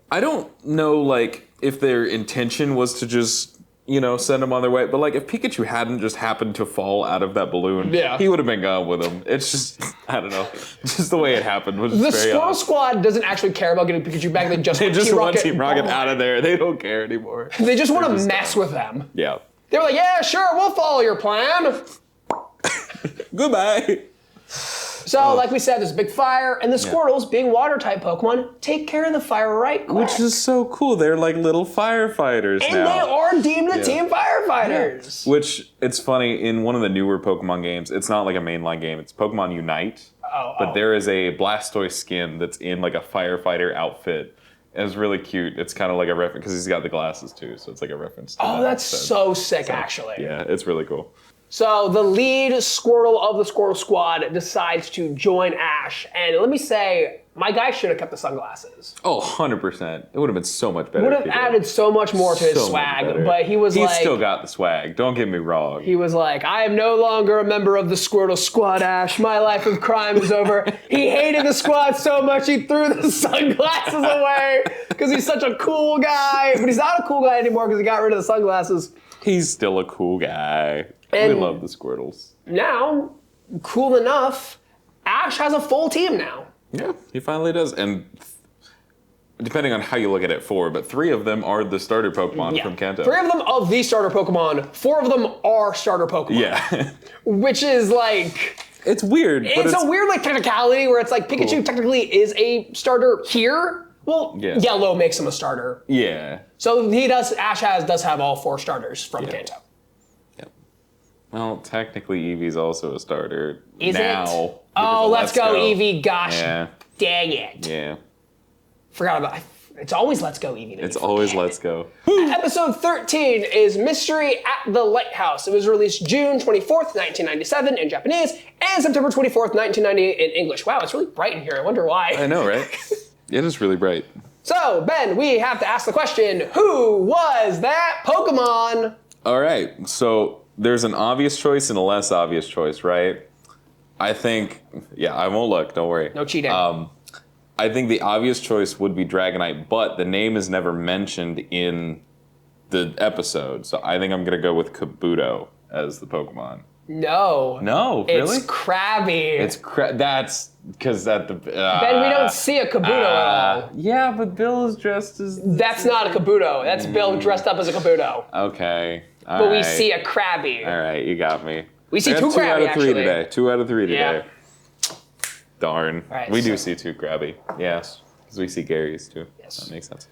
I don't know, like, if their intention was to just, send them on their way. But, like, if Pikachu hadn't just happened to fall out of that balloon, he would have been gone with him. It's just, I don't know. Just the way it happened was The very Squirtle odd. Squad doesn't actually care about getting Pikachu back. They just want Team Rocket out of there. They don't care anymore. They just want to mess with them. Yeah. They were like, yeah, sure, we'll follow your plan. Goodbye. So, like we said, there's a big fire, and the Squirtles, being water-type Pokemon, take care of the fire right quick. Which is so cool. They're like little firefighters and now. they are deemed the team firefighters. Which, it's funny, in one of the newer Pokemon games, it's not like a mainline game, it's Pokemon Unite. But there is a Blastoise skin that's in like a firefighter outfit. And it's really cute. It's kind of like a reference, because he's got the glasses too, so it's like a reference to that. That's so sick, actually. Yeah, it's really cool. So the lead Squirtle of the Squirtle Squad decides to join Ash. And let me say, my guy should have kept the sunglasses. Oh, 100%. It would have been so much better. Would have added so much more to his So much swag. better. But he's like... still got the swag. Don't get me wrong. He was like, I am no longer a member of the Squirtle Squad, Ash. My life of crime is over. He hated the squad so much he threw the sunglasses away because he's such a cool guy. But he's not a cool guy anymore because he got rid of the sunglasses. He's still a cool guy. And we love the Squirtles. Now, cool enough, Ash has a full team now. Yeah, he finally does. And depending on how you look at it, 4, but 3 of them are the starter Pokemon from Kanto. 3 of them of the starter Pokemon. 4 of them are starter Pokemon. Yeah. Which is like... It's weird. But It's a weird like technicality where it's like Pikachu technically is a starter here. Well, Yellow makes him a starter. Yeah. So Ash does have all 4 starters from Kanto. Yep. Well, technically Eevee's also a starter Is now. it? Oh, let's go, Eevee. Gosh, Yeah. dang it. Yeah. Forgot about it. It's always Let's Go, Eevee. It's always Let's Go. Episode 13 is Mystery at the Lighthouse. It was released June 24th, 1997 in Japanese, and September 24th, 1998 in English. Wow, it's really bright in here. I wonder why. I know, right? It is really bright. So, Ben, we have to ask the question, who was that Pokemon? All right, so there's an obvious choice and a less obvious choice, right? I think, I won't look, don't worry. No cheating. I think the obvious choice would be Dragonite, but the name is never mentioned in the episode, so I think I'm going to go with Kabuto as the Pokemon. No. No, really? It's Krabby. That's because at the... Ben, we don't see a Kabuto at all. Yeah, but Bill is dressed as... That's not a Kabuto. That's Bill dressed up as a Kabuto. Okay. But we see a Krabby. All right, you got me. We see I got 2 2 Krabby, out of 3 actually. today. 2 out of 3 today. Yeah. Darn. Right, We do see 2 Krabby. Yes. Because we see Gary's too. Yes. That makes sense.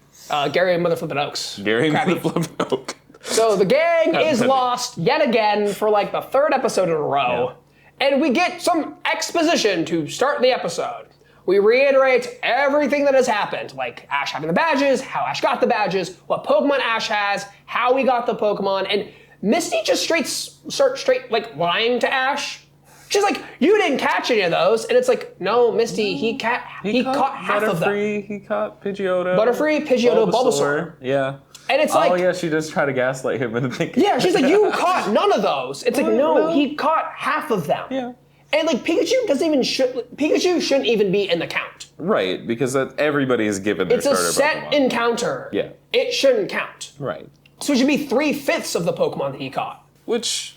Gary and Mother Flippin' Oaks. Gary Krabby. Flippin' Oak. So the gang is Krabby. lost yet again for like the third episode in a row. Yeah. And we get some exposition to start the episode. We reiterate everything that has happened, like Ash having the badges, how Ash got the badges, what Pokemon Ash has, how we got the Pokemon, and Misty just straight like lying to Ash. She's like, you didn't catch any of those, and it's like, no, Misty, he caught half of them. Butterfree, he caught Pidgeotto. Butterfree, Pidgeotto, Bulbasaur. Yeah. And it's like, oh yeah, she does try to gaslight him into thinking. yeah, she's like, you caught none of those. It's like, no, he caught half of them. Yeah. And like Pikachu shouldn't even be in the count. Right, because everybody is given their It's a starter set Pokemon. encounter. Yeah. It shouldn't count. Right. So it should be 3/5 of the Pokemon that he caught. Which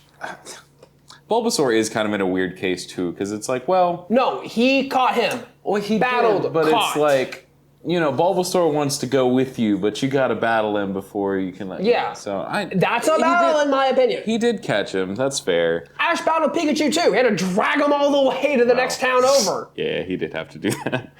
Bulbasaur is kind of in a weird case too, because it's like, well, No, he caught him. well he battled, did, but caught. it's like, you know, Bulbasaur wants to go with you, but you got to battle him before you can let him Yeah. go. So That's a battle in my opinion. He did catch him. That's fair. Ash battled Pikachu too. He had to drag him all the way to the next town over. Yeah, he did have to do that.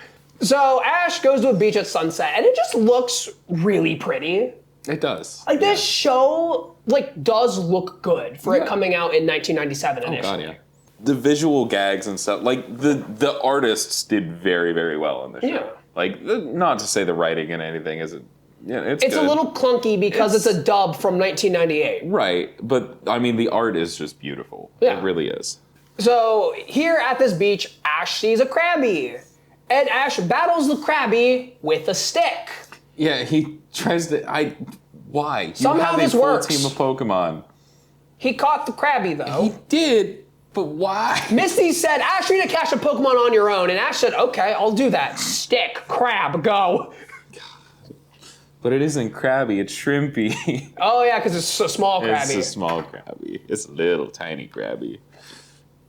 So Ash goes to a beach at sunset, and it just looks really pretty. It does. Like this show, like does look good for it Yeah. coming out in 1997 initially. God, yeah. The visual gags and stuff, like the artists did very, very well in the show. Yeah. Like, not to say the writing and anything isn't, yeah, it's It's good. a little clunky because it's a dub from 1998. Right, but I mean, the art is just beautiful. Yeah. It really is. So here at this beach, Ash sees a Krabby. And Ash battles the Krabby with a stick. Yeah, he tries to, why? Somehow you have this a full works. team of Pokemon. He caught the Krabby though. He did, but why? Misty said, Ash, you need to catch a Pokemon on your own. And Ash said, okay, I'll do that. Stick, crab, go. But it isn't Krabby, it's Shrimpy. Oh yeah, because it's a small Krabby. It's a small Krabby. It's a little tiny Krabby.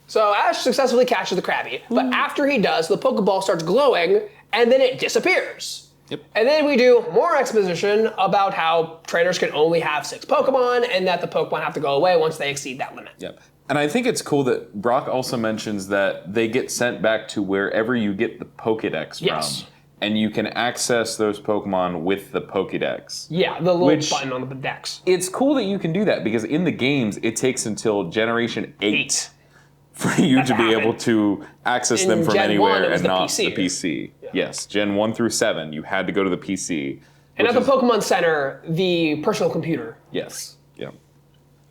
So Ash successfully catches the Krabby, but after he does, the Pokeball starts glowing, and then it disappears. Yep. And then we do more exposition about how trainers can only have 6 Pokemon, and that the Pokemon have to go away once they exceed that limit. Yep. And I think it's cool that Brock also mentions that they get sent back to wherever you get the Pokedex Yes. from. And you can access those Pokemon with the Pokedex. Yeah, the little Which- button on the dex. It's cool that you can do that because in the games, it takes until Generation 8 for you to be able to access them In from Gen 1, anywhere it was and the not PC. the PC. Yes, Gen 1 through 7, you had to go to the PC. And at which the is- Pokemon Center, the personal computer. Yes, yeah.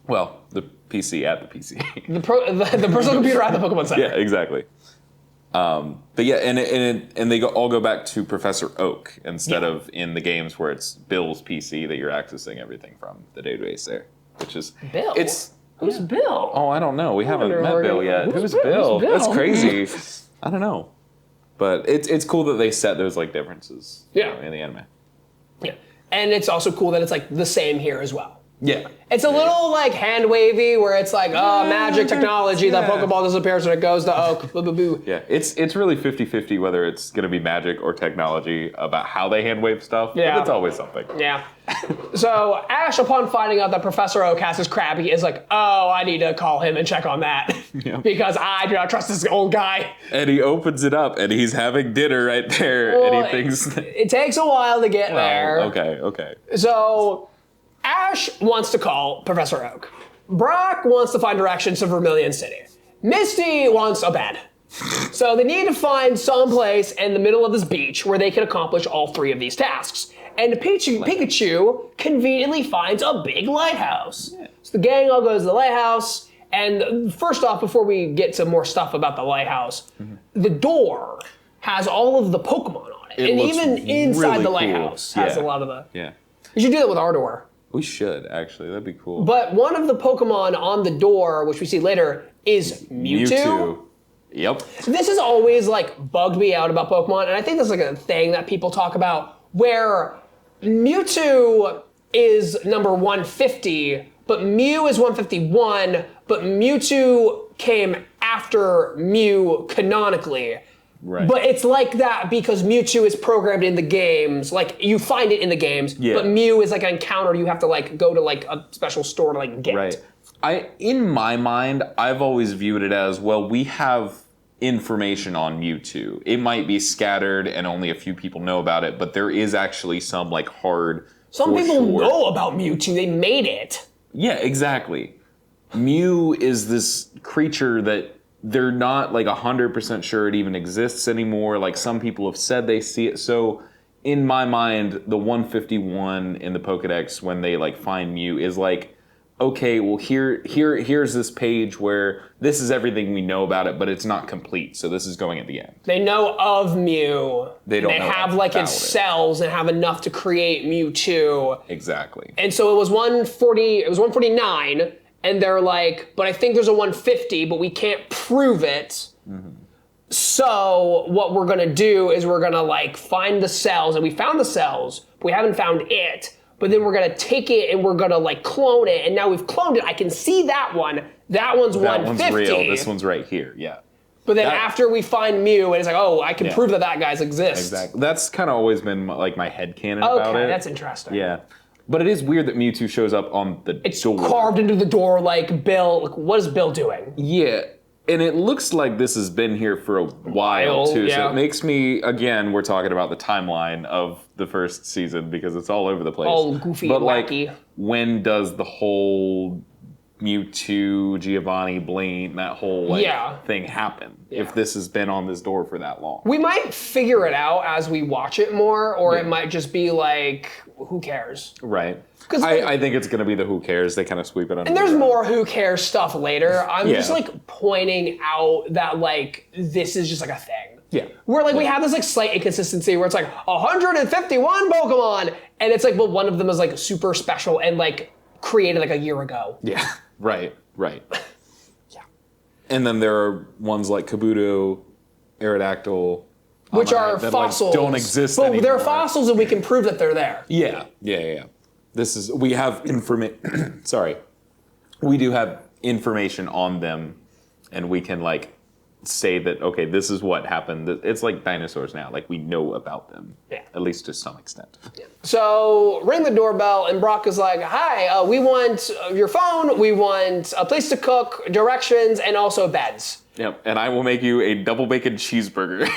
Well, the PC at the PC. The personal computer at the Pokemon Center. Yeah, exactly. But yeah, and they all go back to Professor Oak instead Yeah. of in the games where it's Bill's PC that you're accessing everything from the database there, which is Bill? It's Who's Bill? oh, I don't know. We haven't wonder met where- Bill yet. who's Who's Bill? Bill? Who's That's Bill? crazy. I don't know, but it's cool that they set those like differences. Yeah. In the anime. Yeah. And it's also cool that it's like the same here as well. Yeah. It's a little like hand wavy where it's like, oh, magic technology, yeah. the Pokeball disappears and it goes to Oak. Boo, boo, boo. Yeah, it's really 50-50 whether it's going to be magic or technology about how they hand wave stuff. Yeah. But it's always something. Yeah. So Ash, upon finding out that Professor Oak has his Krabby, is like, oh, I need to call him and check on that. Yeah. Because I do not trust this old guy. And he opens it up and he's having dinner right there Well, and he thinks, It takes a while to get there. okay. So Ash wants to call Professor Oak. Brock wants to find directions to Vermilion City. Misty wants a bed. So they need to find some place in the middle of this beach where they can accomplish all 3 of these tasks. And Pikachu conveniently finds a big lighthouse. So the gang all goes to the lighthouse. And first off, before we get to more stuff about the lighthouse, the door has all of the Pokemon on it. It And looks even inside really the cool. lighthouse has a Yeah. lot of the... Yeah. You should do that with our door. We should, actually. That'd be cool. But one of the Pokemon on the door, which we see later, is Mewtwo. Yep. This has always like bugged me out about Pokemon, and I think that's like a thing that people talk about where Mewtwo is number 150, but Mew is 151, but Mewtwo came after Mew canonically. Right. But it's like that because Mewtwo is programmed in the games. Like, you find it in the games, Yeah. but Mew is like an encounter you have to like go to like a special store to like get. Right. In my mind, I've always viewed it as, well, we have information on Mewtwo. It might be scattered and only a few people know about it, but there is actually some like hard. Some people know about Mewtwo. They made it. Yeah, exactly. Mew is this creature that they're not like 100% sure it even exists anymore. Like some people have said they see it. So in my mind, the 151 in the Pokedex when they like find Mew is like, okay, well here's this page where this is everything we know about it, but it's not complete. So this is going at the end. They know of Mew. They don't. They have like its cells and have enough to create Mewtwo. Exactly. And so it was 140. It was 149, and they're like, but I think there's a 150, but we can't prove it. Mm-hmm. So what we're gonna do is we're gonna like find the cells, and we found the cells, but we haven't found it. But then we're gonna take it and we're gonna like clone it, and now we've cloned it. I can see that one. That one's 150. That one's real. This one's right here. Yeah. But then after we find Mew, and it's like, oh, I can prove that guys exist. Exactly. That's kind of always been like my headcanon about it. Okay, that's interesting. Yeah. But it is weird that Mewtwo shows up on the door. It's carved into the door like Bill. Like, what is Bill doing? Yeah. And it looks like this has been here for a while, too. Yeah. So it makes me, again, we're talking about the timeline of the first season because it's all over the place. All goofy and wacky. Like, when does the whole Mewtwo, Giovanni, Blaine, that whole thing happen? Yeah. If this has been on this door for that long. We might figure it out as we watch it more, or it might just be like, who cares? Right. I think it's going to be the who cares. They kind of sweep it under. And there's more who cares stuff later. I'm just like pointing out that like this is just like a thing. Yeah. Where like we have this like slight inconsistency where it's like 151 Pokemon, and it's like, well, one of them is like super special and like created like a year ago. Yeah. Right. Yeah. And then there are ones like Kabuto, Aerodactyl, which are that, fossils. Like, don't exist anymore. But they're fossils and we can prove that they're there. Yeah. We have sorry. We do have information on them, and we can like say that, okay, this is what happened. It's like dinosaurs now. Like we know about them. Yeah. At least to some extent. Yeah. So ring the doorbell, and Brock is like, hi, we want your phone, we want a place to cook, directions, and also beds. Yep, and I will make you a double bacon cheeseburger.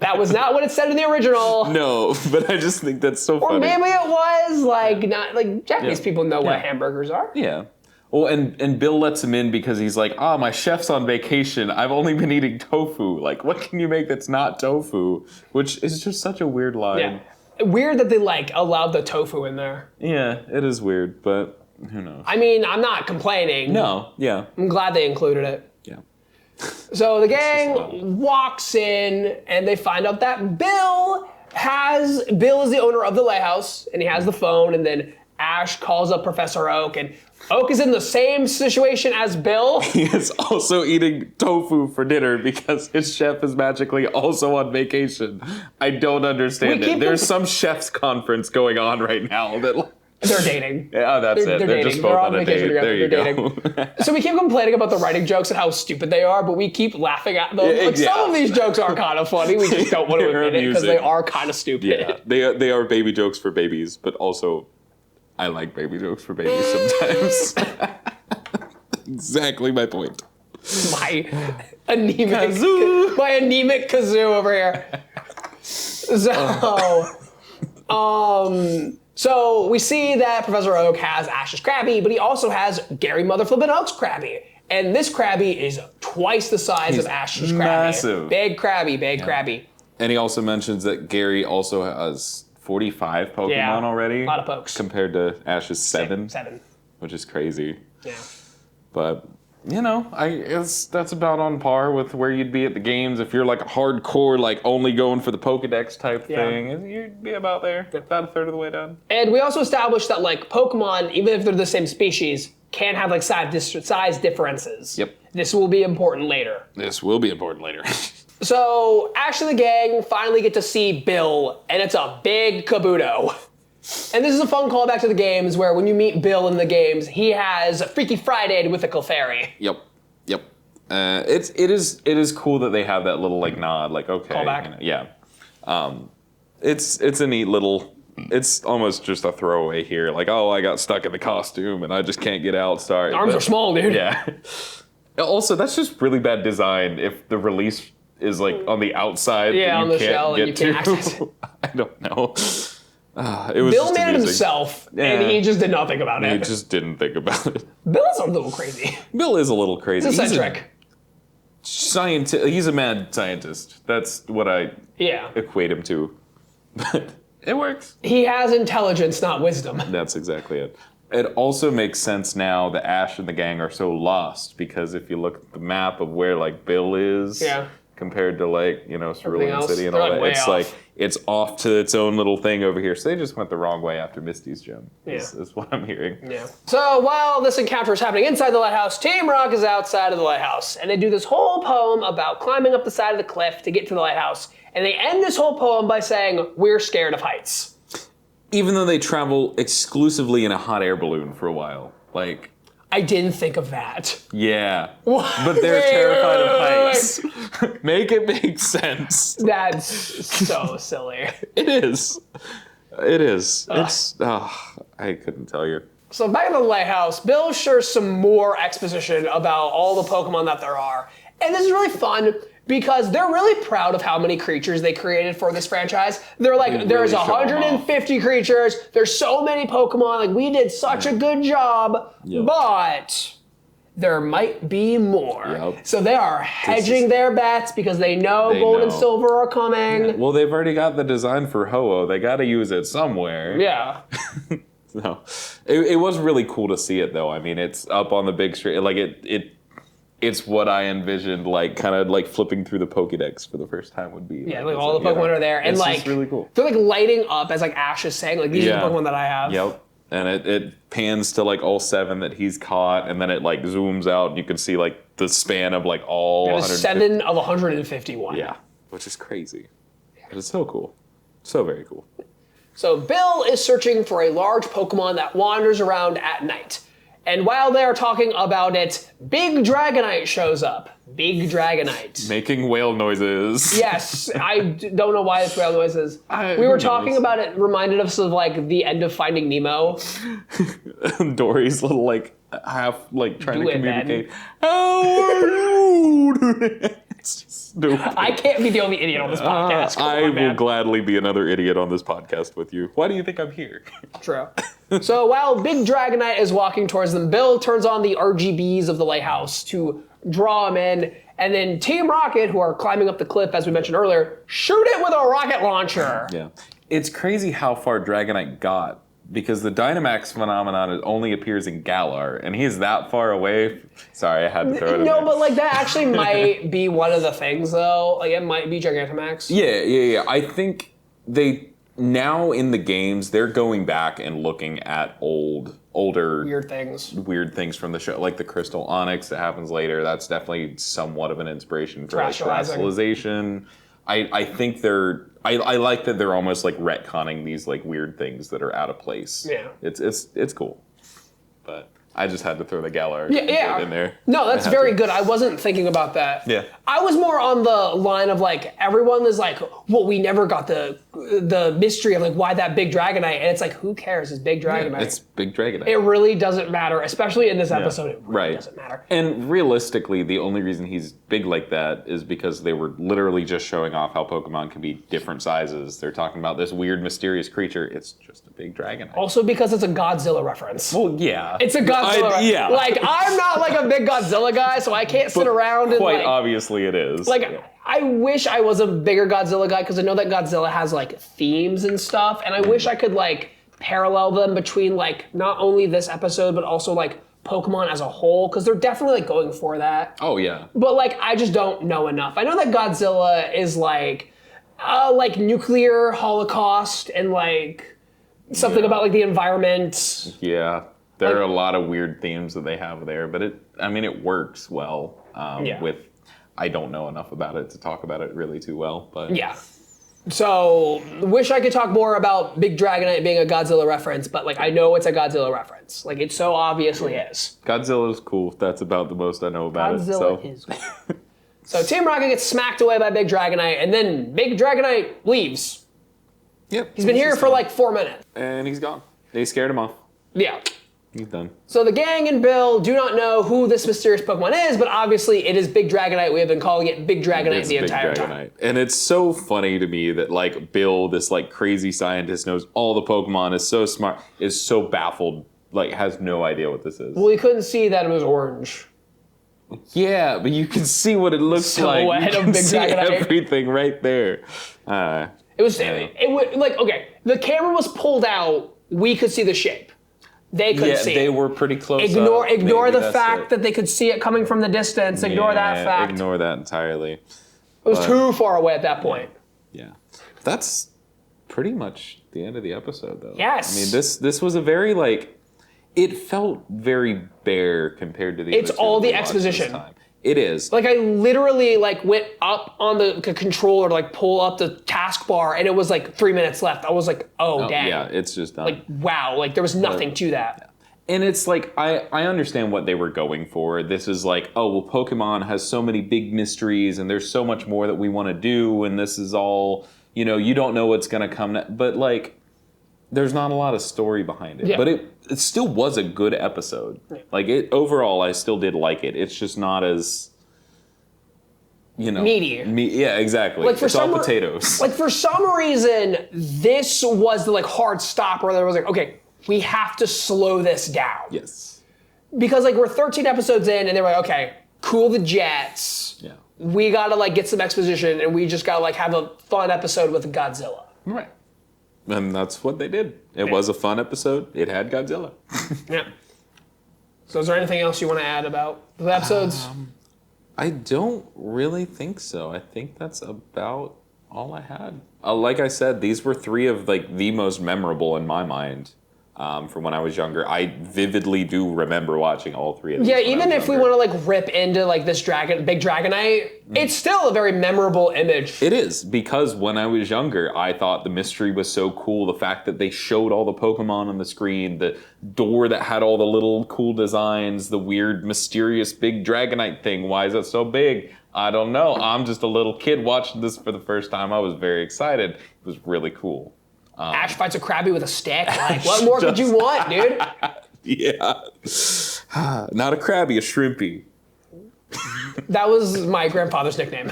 That was not what it said in the original. No, but I just think that's so funny. Or maybe it was, like, not, like, Japanese people know what hamburgers are. Yeah. Well, and Bill lets him in because he's like, my chef's on vacation. I've only been eating tofu. Like, what can you make that's not tofu? Which is just such a weird line. Yeah. Weird that they, like, allowed the tofu in there. Yeah, it is weird, but who knows? I mean, I'm not complaining. No, yeah. I'm glad they included it. Yeah. So the gang walks in, and they find out that Bill is the owner of the lighthouse, and he has the phone, and then Ash calls up Professor Oak, and Oak is in the same situation as Bill. He is also eating tofu for dinner because his chef is magically also on vacation. I don't understand it. There's some chef's conference going on right now that... They're dating. Yeah, that's it. They're just both on a date. There you go. So we keep complaining about the writing jokes and how stupid they are, but we keep laughing at them. Like, some of these jokes are kind of funny. We just don't want to admit it because they are kind of stupid. Yeah, they are baby jokes for babies, but also I like baby jokes for babies sometimes. Exactly my point. My anemic kazoo over here. So we see that Professor Oak has Ash's Krabby, but he also has Gary Motherflippin' Oak's Krabby. And this Krabby is twice the size of Ash's Krabby. Massive. Big Krabby. And he also mentions that Gary also has 45 Pokemon already. A lot of pokes. Compared to Ash's 7. 7. Which is crazy. Yeah. But... I guess that's about on par with where you'd be at the games if you're like a hardcore, like only going for the Pokedex type thing. You'd be about there, about a third of the way down. And we also established that like Pokemon, even if they're the same species, can have like size differences. Yep. This will be important later. So Ash and the gang finally get to see Bill, and it's a big Kabuto. And this is a fun callback to the games where when you meet Bill in the games, he has Freaky Friday with a Clefairy. Yep. It is cool that they have that little like nod, like okay. Callback. It's a neat little. It's almost just a throwaway here, like I got stuck in the costume and I just can't get out. Sorry. The arms are small, dude. Yeah. Also, that's just really bad design. If the release is like on the outside. Yeah, that you on the can't shell, get and you can't to. access it. I don't know. It was Bill just made it amusing. himself, Yeah. and he just did not think about He it. just didn't think about it. Bill is a little crazy. Bill is a little crazy. It's a trick. He's a mad scientist. That's what I equate him to. But it works. He has intelligence, not wisdom. That's exactly it. It also makes sense now that Ash and the gang are so lost, because if you look at the map of where like Bill is compared to like, Cerulean City and all that, it's like it's off to its own little thing over here. So they just went the wrong way after Misty's gem. Is what I'm hearing. Yeah. So while this encounter is happening inside the lighthouse, Team Rock is outside of the lighthouse, and they do this whole poem about climbing up the side of the cliff to get to the lighthouse. And they end this whole poem by saying, "We're scared of heights." Even though they travel exclusively in a hot air balloon for a while. Like, I didn't think of that. yeah. What? But they're terrified of heights. Wait. Make it make sense. That's so silly. It is. It is. It's, I couldn't tell you. So back in the lighthouse, Bill shares some more exposition about all the Pokemon that there are. And this is really fun because they're really proud of how many creatures they created for this franchise. They're like, They there's really show 'em 150 creatures, there's so many Pokemon, like we did such a good job, but there might be more. Yep. So they are hedging their bets because they know gold and silver are coming. Yeah. Well, they've already got the design for Ho-Oh. They got to use it somewhere. Yeah. No, it was really cool to see it though. I mean, it's up on the big screen. Like it's what I envisioned, like kind of like flipping through the Pokédex for the first time would be. Yeah, like all the Pokemon are there, and it's like just really cool. They're like lighting up as like Ash is saying, like these are the Pokemon that I have. Yep. And it pans to like all 7 that he's caught, and then it like zooms out, and you can see like the span of like all. It was 7 of 151. Yeah, which is crazy. But it's so cool, so very cool. So Bill is searching for a large Pokemon that wanders around at night. And while they're talking about it, Big Dragonite shows up. Big Dragonite. Making whale noises. Yes, I don't know why it's whale noises. We were talking about it, reminded us of like the end of Finding Nemo. Dory's little like half like trying to communicate. Ben. How are you? It's just stupid. I can't be the only idiot on this podcast. I will gladly be another idiot on this podcast with you. Why do you think I'm here? True. So while Big Dragonite is walking towards them, Bill turns on the RGBs of the lighthouse to draw him in, and then Team Rocket, who are climbing up the cliff, as we mentioned earlier, shoot it with a rocket launcher. Yeah. It's crazy how far Dragonite got, because the Dynamax phenomenon only appears in Galar, and he's that far away. Sorry, I had to throw it in there. No, but like that actually might be one of the things, though. Like it might be Gigantamax. Yeah. I think they now in the games they're going back and looking at older Weird things from the show, like the Crystal Onyx that happens later. That's definitely somewhat of an inspiration for like Terrestrializing. Terrestrialization. I think they're. I like that they're almost like retconning these like weird things that are out of place. Yeah. It's cool. But I just had to throw the Galar in there. No, that's very good. I wasn't thinking about that. Yeah. I was more on the line of like everyone is like, well, we never got the mystery of like why that Big Dragonite, and it's like, who cares? It's Big Dragonite. It's Big Dragonite. It really doesn't matter, especially in this episode. It really doesn't matter. And realistically, the only reason he's big like that is because they were literally just showing off how Pokemon can be different sizes. They're talking about this weird, mysterious creature. It's just a big Dragonite. Also because it's a Godzilla reference. Well, yeah. It's a Godzilla reference. Yeah. Like, I'm not like a big Godzilla guy, so I can't sit around and quite like... obviously it is. Like, I wish I was a bigger Godzilla guy, because I know that Godzilla has like themes and stuff, and I wish I could like parallel them between like not only this episode, but also like Pokemon as a whole, because they're definitely like going for that. Oh, yeah. But like, I just don't know enough. I know that Godzilla is like nuclear holocaust and like something about like the environment. Yeah. There are a lot of weird themes that they have there, but it works well with... I don't know enough about it to talk about it really too well, but... Yeah. So, wish I could talk more about Big Dragonite being a Godzilla reference, but like I know it's a Godzilla reference. Like it so obviously is. Godzilla's cool. That's about the most I know about it. Godzilla is cool. So Team Rocket gets smacked away by Big Dragonite, and then Big Dragonite leaves. Yep. He's been here for like 4 minutes. And he's gone. They scared him off. Yeah. He's done. So the gang and Bill do not know who this mysterious Pokemon is, but obviously it is Big Dragonite. We have been calling it Big Dragonite the entire time. And it's so funny to me that like Bill, this like crazy scientist, knows all the Pokemon, is so smart, is so baffled, like has no idea what this is. Well, he couldn't see that it was orange. Yeah, but you can see what it looks like. You can see everything right there. It was like, okay, the camera was pulled out. We could see the shape. They couldn't see it. They were pretty close. Ignore the fact that they could see it coming from the distance. Ignore that fact. Ignore that entirely. It was too far away at that point. Yeah. That's pretty much the end of the episode, though. Yes. I mean, this was a very, like, it felt very bare compared to the It's all the exposition. It is. Like, I literally, like, went up on the controller to, like, pull up the taskbar, and it was, like, 3 minutes left. I was like, oh, dang. Yeah, it's just done. Like, wow. Like, there was nothing to that. And it's like, I understand what they were going for. This is like, oh, well, Pokemon has so many big mysteries, and there's so much more that we want to do, and this is all, you know, you don't know what's going to come next. But, like, there's not a lot of story behind it. Yeah. But it still was a good episode. Yeah. Like, overall, I still did like it. It's just not as, you know. Meaty. Yeah, exactly. Like, it's all potatoes. Like, for some reason, this was the, like, hard stop where there was like, okay, we have to slow this down. Yes. Because, like, we're 13 episodes in, and they were like, okay, cool the jets. Yeah. We gotta, like, get some exposition, and we just gotta, like, have a fun episode with Godzilla. Right. And that's what they did. It was a fun episode. It had Godzilla. Yeah. So is there anything else you want to add about the episodes? I don't really think so. I think that's about all I had. Like I said, these were three of like the most memorable in my mind from when I was younger. I vividly do remember watching all three of these. Yeah, even if we want to like rip into like this Big Dragonite, it's still a very memorable image. It is, because when I was younger, I thought the mystery was so cool. The fact that they showed all the Pokemon on the screen, the door that had all the little cool designs, the weird, mysterious Big Dragonite thing. Why is it so big? I don't know. I'm just a little kid watching this for the first time. I was very excited. It was really cool. Ash fights a Krabby with a stick. Like, what more could you want, dude? Yeah. Not a Krabby, a Shrimpy. That was my grandfather's nickname.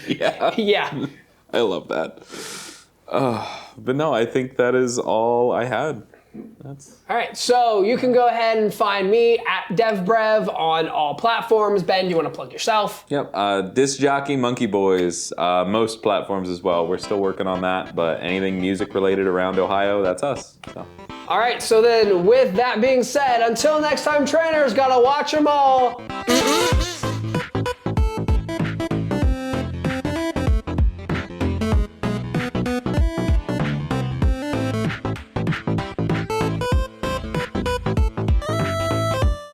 Yeah. Yeah. I love that. But no, I think that is all I had. All right, so you can go ahead and find me at DevBrev on all platforms. Ben, do you want to plug yourself? Yep, Discjockeymonkeyboys, most platforms as well. We're still working on that, but anything music related around Ohio, that's us. So. All right, so then with that being said, until next time, trainers, gotta watch them all.